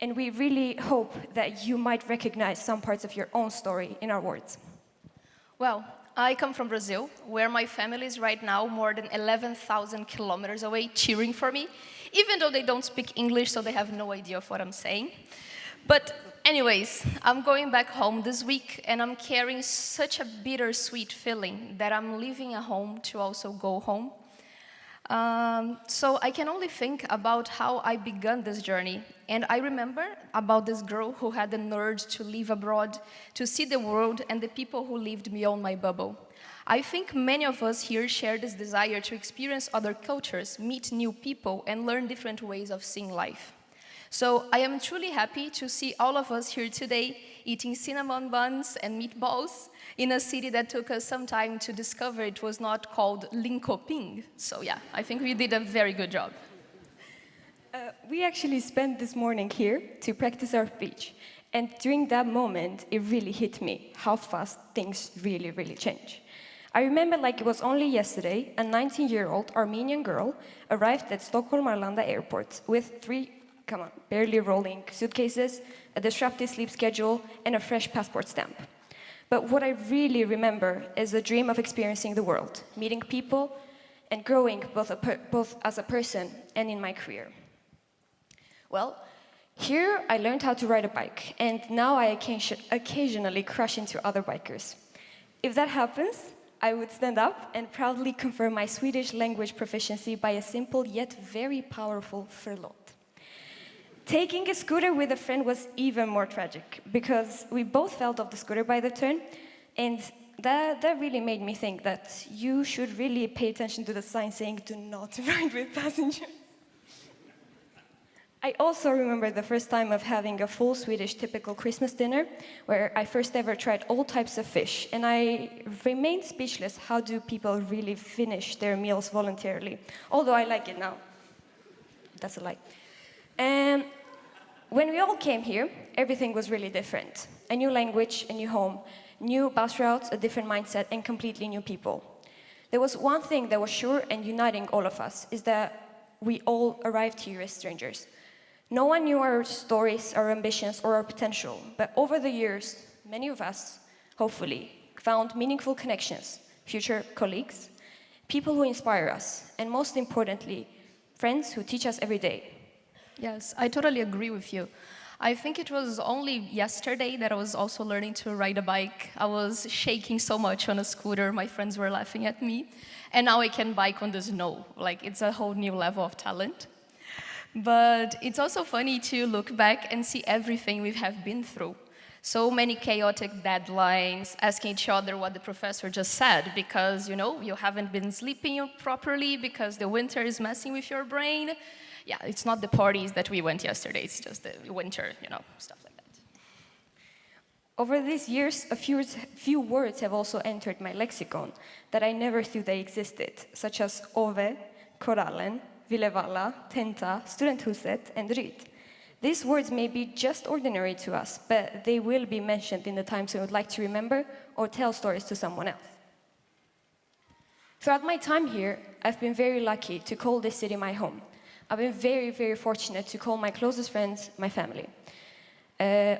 And we really hope that you might recognize some parts of your own story in our words. Well, I come from Brazil, where my family is right now more than 11,000 kilometers away cheering for me, even though they don't speak English, so they have no idea of what I'm saying. But anyways, I'm going back home this week, and I'm carrying such a bittersweet feeling that I'm leaving a home to also go home. So I can only think about how I began this journey. And I remember about this girl who had the nerve to live abroad, to see the world and the people who lived beyond my bubble. I think many of us here share this desire to experience other cultures, meet new people, and learn different ways of seeing life. So I am truly happy to see all of us here today eating cinnamon buns and meatballs in a city that took us some time to discover it was not called Linköping. So yeah, I think we did a very good job. we actually spent this morning here to practice our speech. And during that moment, it really hit me how fast things really, really change. I remember like it was only yesterday, a 19-year-old Armenian girl arrived at Stockholm Arlanda airport with 3, barely rolling suitcases, a disrupted sleep schedule, and a fresh passport stamp. But what I really remember is the dream of experiencing the world, meeting people, and growing both as a person and in my career. Well, here I learned how to ride a bike, and now I occasionally crash into other bikers. If that happens, I would stand up and proudly confirm my Swedish language proficiency by a simple yet very powerful förlåt. Taking a scooter with a friend was even more tragic, because we both fell off the scooter by the turn, and that really made me think that you should really pay attention to the sign saying, "Do not ride with passengers." I also remember the first time of having a full Swedish typical Christmas dinner, where I first ever tried all types of fish, and I remained speechless. How do people really finish their meals voluntarily? Although I like it now. That's a lie. And when we all came here, everything was really different. A new language, a new home, new bus routes, a different mindset, and completely new people. There was one thing that was sure and uniting all of us, is that we all arrived here as strangers. No one knew our stories, our ambitions, or our potential, but over the years, many of us, hopefully, found meaningful connections, future colleagues, people who inspire us, and most importantly, friends who teach us every day. Yes, I totally agree with you. I think it was only yesterday that I was also learning to ride a bike. I was shaking so much on a scooter, my friends were laughing at me. And now I can bike on the snow. Like, it's a whole new level of talent. But it's also funny to look back and see everything we have been through. So many chaotic deadlines, asking each other what the professor just said, because, you haven't been sleeping properly, because the winter is messing with your brain. Yeah, it's not the parties that we went yesterday, it's just the winter, stuff like that. Over these years, a few words have also entered my lexicon that I never thought they existed, such as Ove, Korallen, Villevalla, Tenta, Studenthuset, and Ryd. These words may be just ordinary to us, but they will be mentioned in the times we would like to remember or tell stories to someone else. Throughout my time here, I've been very lucky to call this city my home. I've been very, very fortunate to call my closest friends my family.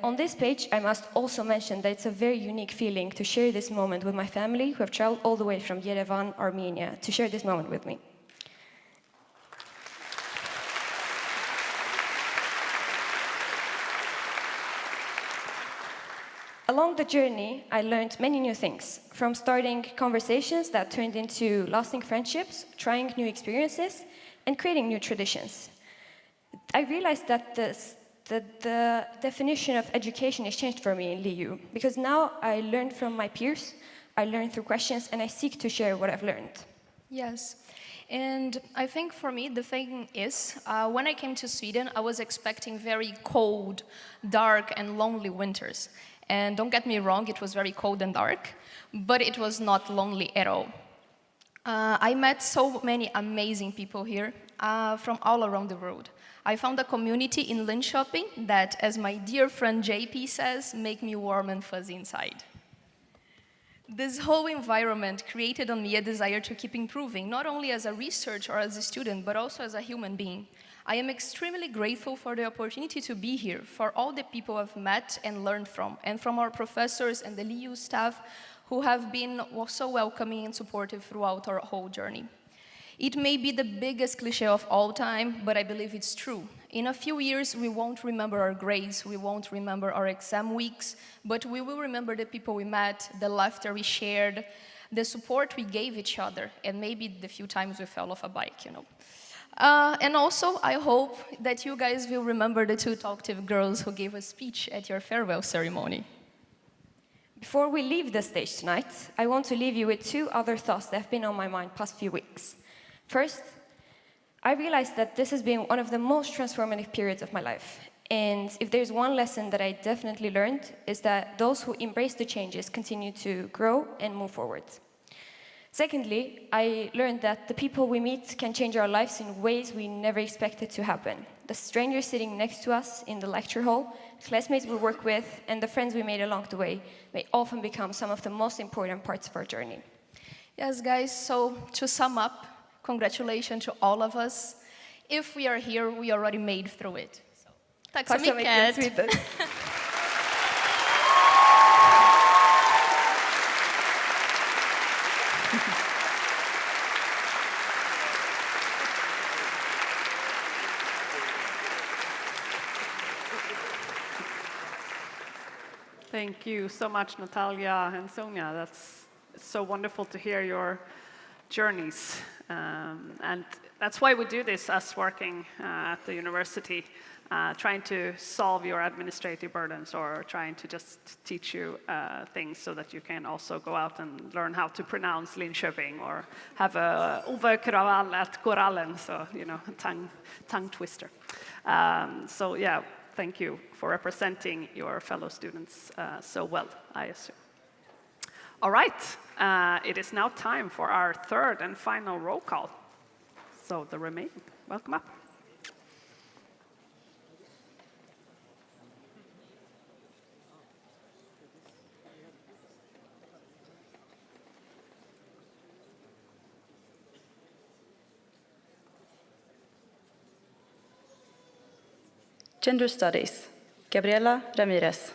On this page, I must also mention that it's a very unique feeling to share this moment with my family, who have traveled all the way from Yerevan, Armenia, to share this moment with me. Along the journey, I learned many new things, from starting conversations that turned into lasting friendships, trying new experiences, and creating new traditions. I realized that the definition of education has changed for me in LiU, because now I learn from my peers, I learn through questions, and I seek to share what I've learned. Yes, and I think for me the thing is, when I came to Sweden, I was expecting very cold, dark, and lonely winters. And don't get me wrong, it was very cold and dark, but it was not lonely at all. I met so many amazing people here from all around the world. I found a community in Linköping that, as my dear friend JP says, make me warm and fuzzy inside. This whole environment created on me a desire to keep improving, not only as a researcher or as a student, but also as a human being. I am extremely grateful for the opportunity to be here, for all the people I've met and learned from, and from our professors and the LiU staff who have been so welcoming and supportive throughout our whole journey. It may be the biggest cliche of all time, but I believe it's true. In a few years, we won't remember our grades, we won't remember our exam weeks, but we will remember the people we met, the laughter we shared, the support we gave each other, and maybe the few times we fell off a bike, And also, I hope that you guys will remember the two talkative girls who gave a speech at your farewell ceremony. Before we leave the stage tonight, I want to leave you with two other thoughts that have been on my mind past few weeks. First, I realized that this has been one of the most transformative periods of my life. And if there's one lesson that I definitely learned, is that those who embrace the changes continue to grow and move forward. Secondly, I learned that the people we meet can change our lives in ways we never expected to happen. the strangers sitting next to us in the lecture hall, classmates we work with, and the friends we made along the way may often become some of the most important parts of our journey. Yes, guys, so to sum up, congratulations to all of us. If we are here, we already made through it. So, tack så mycket. Sweden. Thank you so much, Natalia and Sonia. That's so wonderful to hear your journeys. And that's why we do this, us working at the university, trying to solve your administrative burdens or trying to just teach you things so that you can also go out and learn how to pronounce Linköping or have a Ove Kravall at Korallen, so, you know, tongue twister. So, yeah. Thank you for representing your fellow students so well, I assume. All right, it is now time for our third and final roll call. So the remaining, welcome up. Gender Studies, Gabriela Ramirez.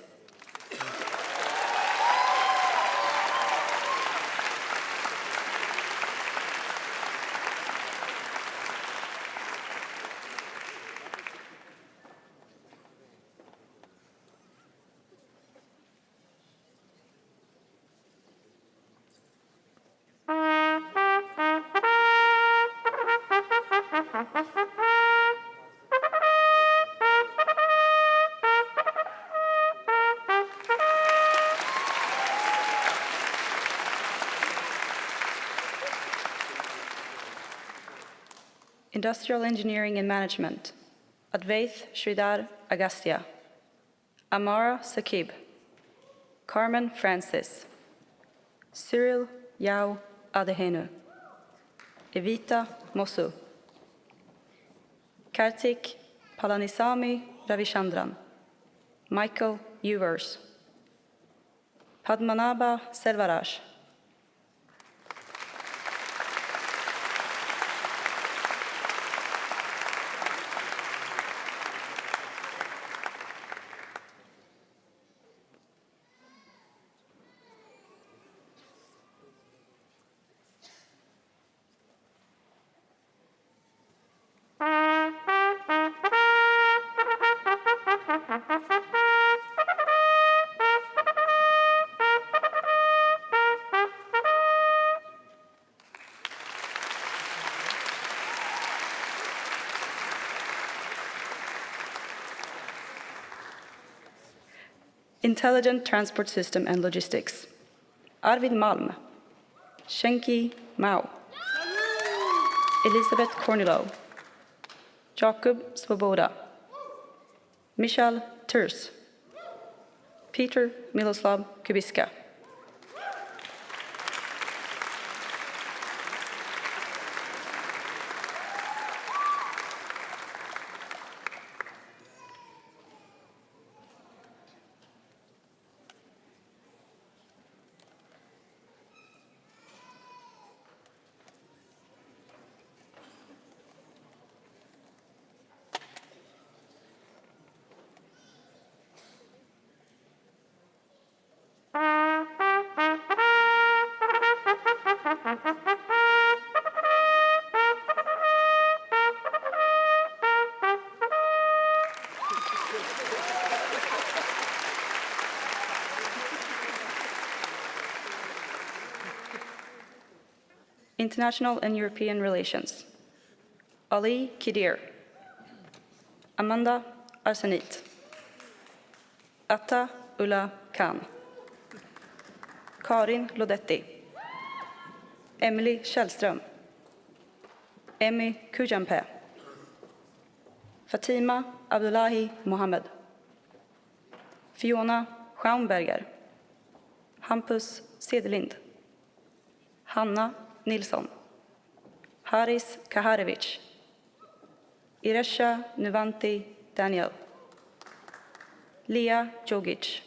Industrial Engineering and Management, Advaith Sridhar Agastya, Amara Sakib, Carmen Francis, Cyril Yao Adehenu, Evita Mosu, Kartik Palanisamy Ravichandran, Michael Ewers, Padmanabha Selvaraj, Intelligent Transport System and Logistics, Arvid Malm, Shenki Mao, Elisabeth Kornilov, Jakub Svoboda, Michal Turs, Peter Miloslav Kubiska. International and European Relations, Ali Kidir, Amanda Arsenit, Atta Ulla Khan, Karin Lodetti, Emily Källström, Emmy Kujampe, Fatima Abdullahi Mohammed, Fiona Schaumberger, Hampus Sedelind, Hanna Nilsson, Haris Kaharevich, Iresha Nuvanti Daniel. Lea Jogic.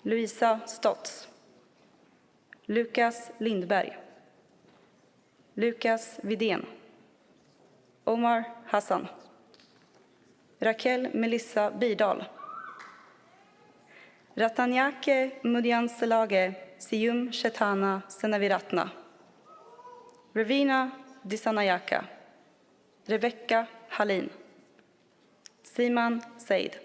Louisa Stotts. Lukas Lindberg. Lukas Vidén. Omar Hassan. Raquel Melissa Birdal. Ratanyake Mudianselage Sium Shetana Senaviratna. Ravina Disanayaka. Rebecca Hallin. Siman Said.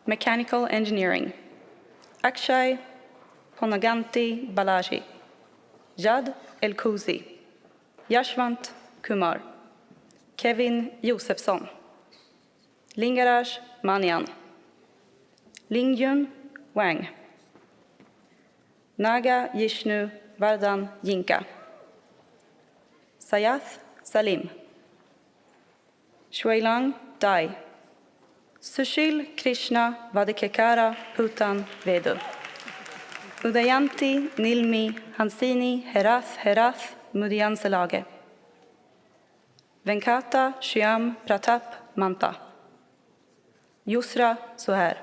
Mechanical Engineering. Akshay Ponaganti Balaji. Jad El-Kuzi. Yashwant Kumar. Kevin Josefsson. Lingaraj Manian. Lingjun Wang. Naga Jishnu Vardhan Jinka. Sayath Salim. Shwailang Dai. Sushil Krishna Vadikekara Putan Vedu. Udayanti Nilmi Hansini Herath Mudianselage. Venkata Shyam Pratap Manta. Yusra Suher.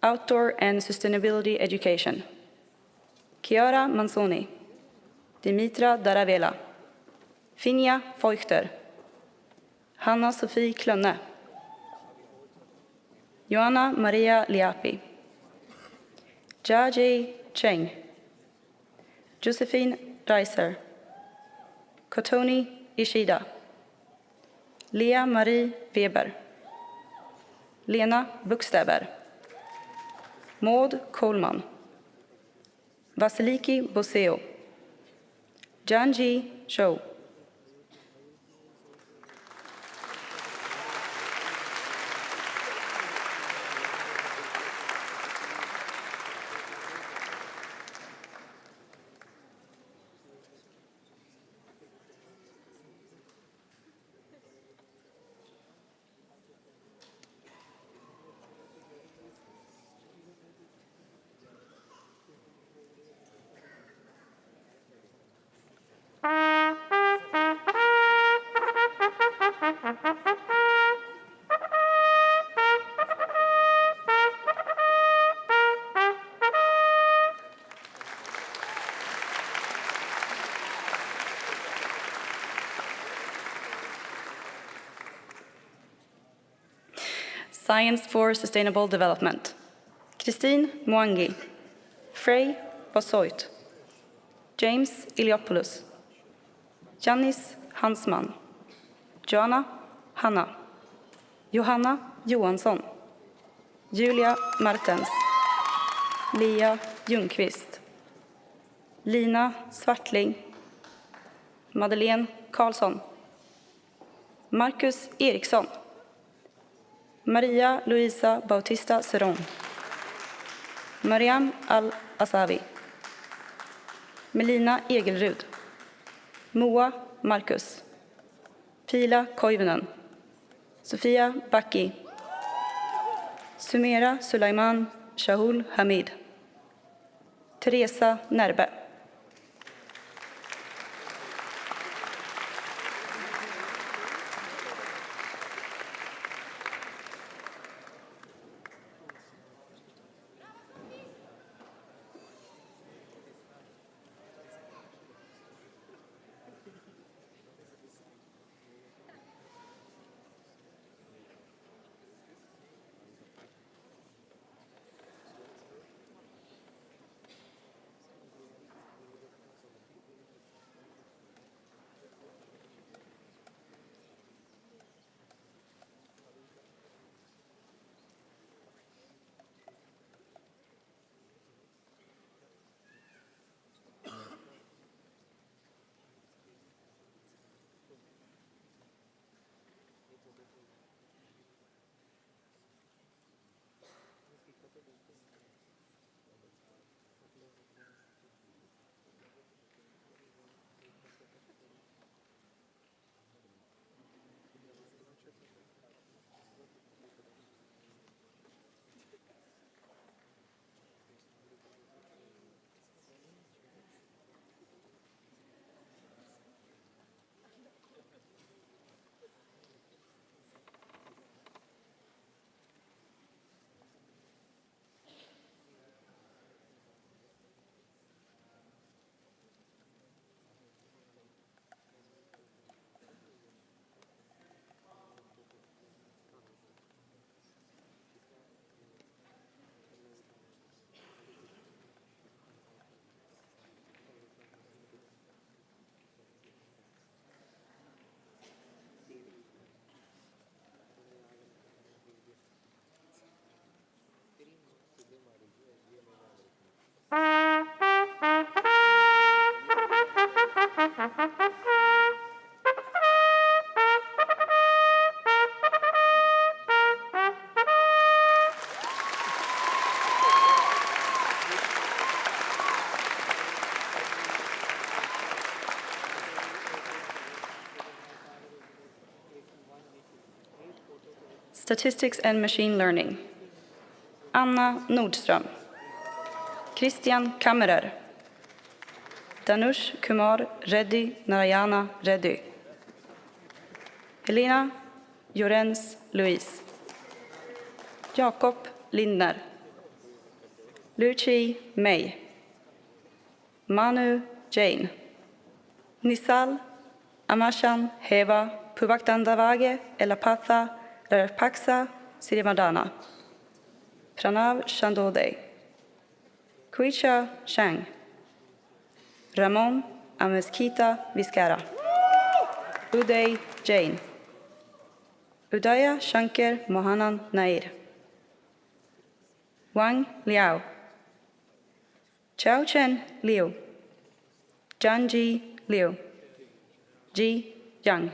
Outdoor and Sustainability Education. Chiara Manzoni. Dimitra Daravela. Finja Feuchter. Hanna-Sofie Klönne. Joanna Maria Liapi. Jaji Cheng. Josephine Reiser. Kotoni Ishida. Lea Marie Weber. Lena Buxteber. Maud Coleman. Vasiliki Boseo. Janji Zhou. Science for Sustainable Development. Christine Mwangi, Frey Bosoit, James Iliopoulos, Janis Hansman, Joanna Hanna, Johanna Johansson, Julia Martens, Lia Ljungqvist, Lina Svartling, Madeleine Karlsson, Marcus Eriksson, Maria Luisa Bautista Seron, Mariam Al-Asavi, Melina Egelrud, Moa Marcus, Pila Koivunen, Sofia Backi, Sumera Sulaiman Shahul Hamid, Teresa Närbe. Statistics and Machine Learning. Anna Nordström, Christian Kammerer, Danush Kumar Reddy Narayana Reddy, Helena Jorens Louise, Jakob Lindner, Luci May, Manu Jain, Nisal Amashan Heva Puvaktandavage Elapatha Rarpaksa Sirivardana, Pranav Chandode, Kuicha Shang, Ramon Ameskita Viskara, Uday Jain, Udaya Shankar Mohanan Nair, Wang Liao, Chao Chen Liu, Janji Liu, Ji Yang.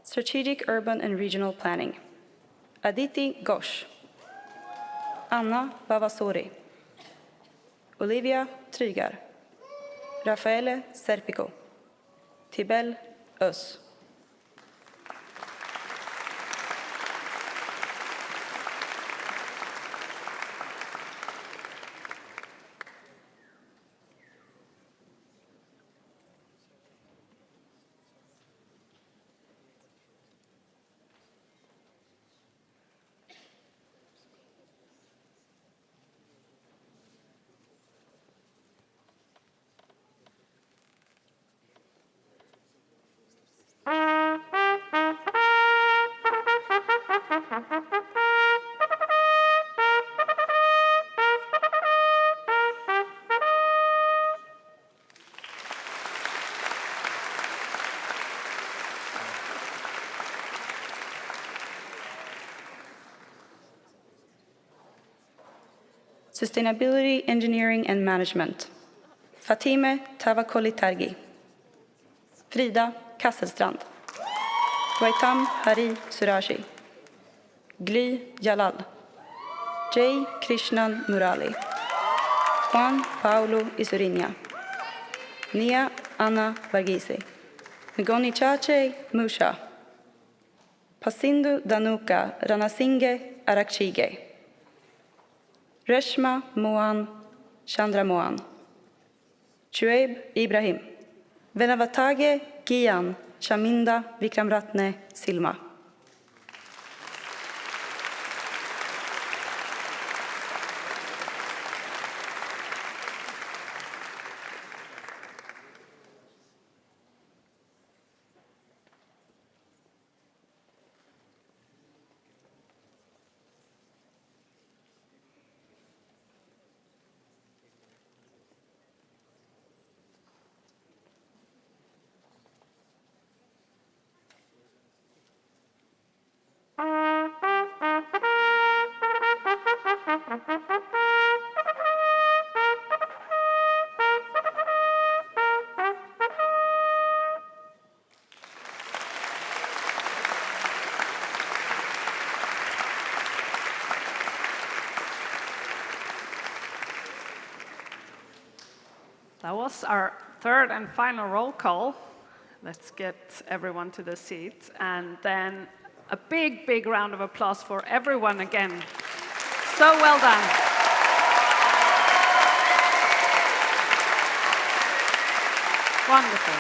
Strategic Urban and Regional Planning. Aditi Ghosh, Anna Bavasori, Olivia Trygar, Raffaele Serpico. Tibel Ös. Sustainability, Engineering and Management. Fatime Tavakoli-Tergi. Frida Kasselstrand. Waitam Hari Surashi. Gly Jalal. J. Krishnan Murali. Juan Paulo Isurinya. Nia Anna Varghese. Ngoni Chache Musha. Pasindu Danuka Ranasinghe Arakchige. Reshma Mohan Chandra Mohan. Chuaib Ibrahim. Venavatage Gian Chaminda Vikramratne Silma. That was our third and final roll call. Let's get everyone to the seat. And then a big, big round of applause for everyone again. So well done. Wonderful.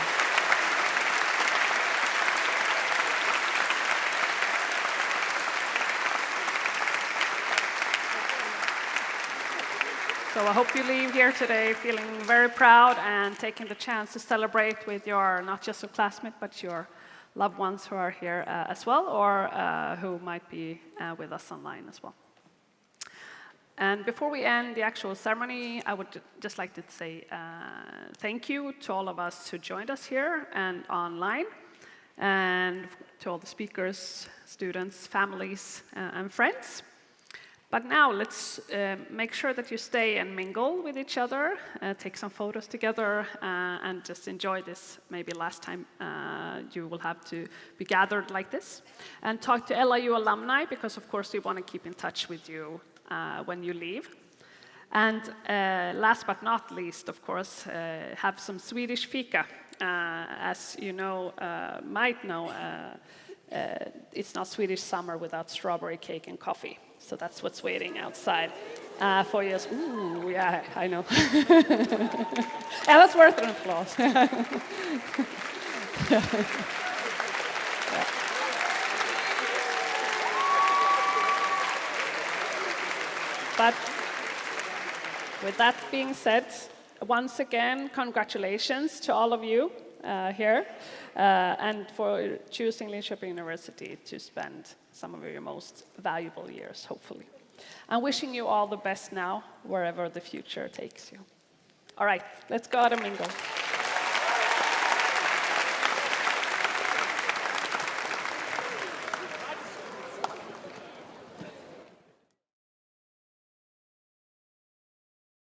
So I hope you leave here today feeling very proud and taking the chance to celebrate with your, not just your classmates, but your loved ones who are here as well, or who might be with us online as well. And before we end the actual ceremony, I would just like to say thank you to all of us who joined us here and online, and to all the speakers, students, families, and friends. But now let's make sure that you stay and mingle with each other, take some photos together, and just enjoy this maybe last time you will have to be gathered like this. And talk to LIU alumni, because of course we want to keep in touch with you when you leave. And last but not least, of course, have some Swedish fika. As you know, might know, it's not Swedish summer without strawberry cake and coffee. So that's what's waiting outside for you. Ooh, yeah, I know. Yeah, that's worth an applause. Yeah. But with that being said, once again, congratulations to all of you here, and for choosing Linköping University to spend some of your most valuable years, hopefully. I'm wishing you all the best now, wherever the future takes you. All right, let's go out and mingle.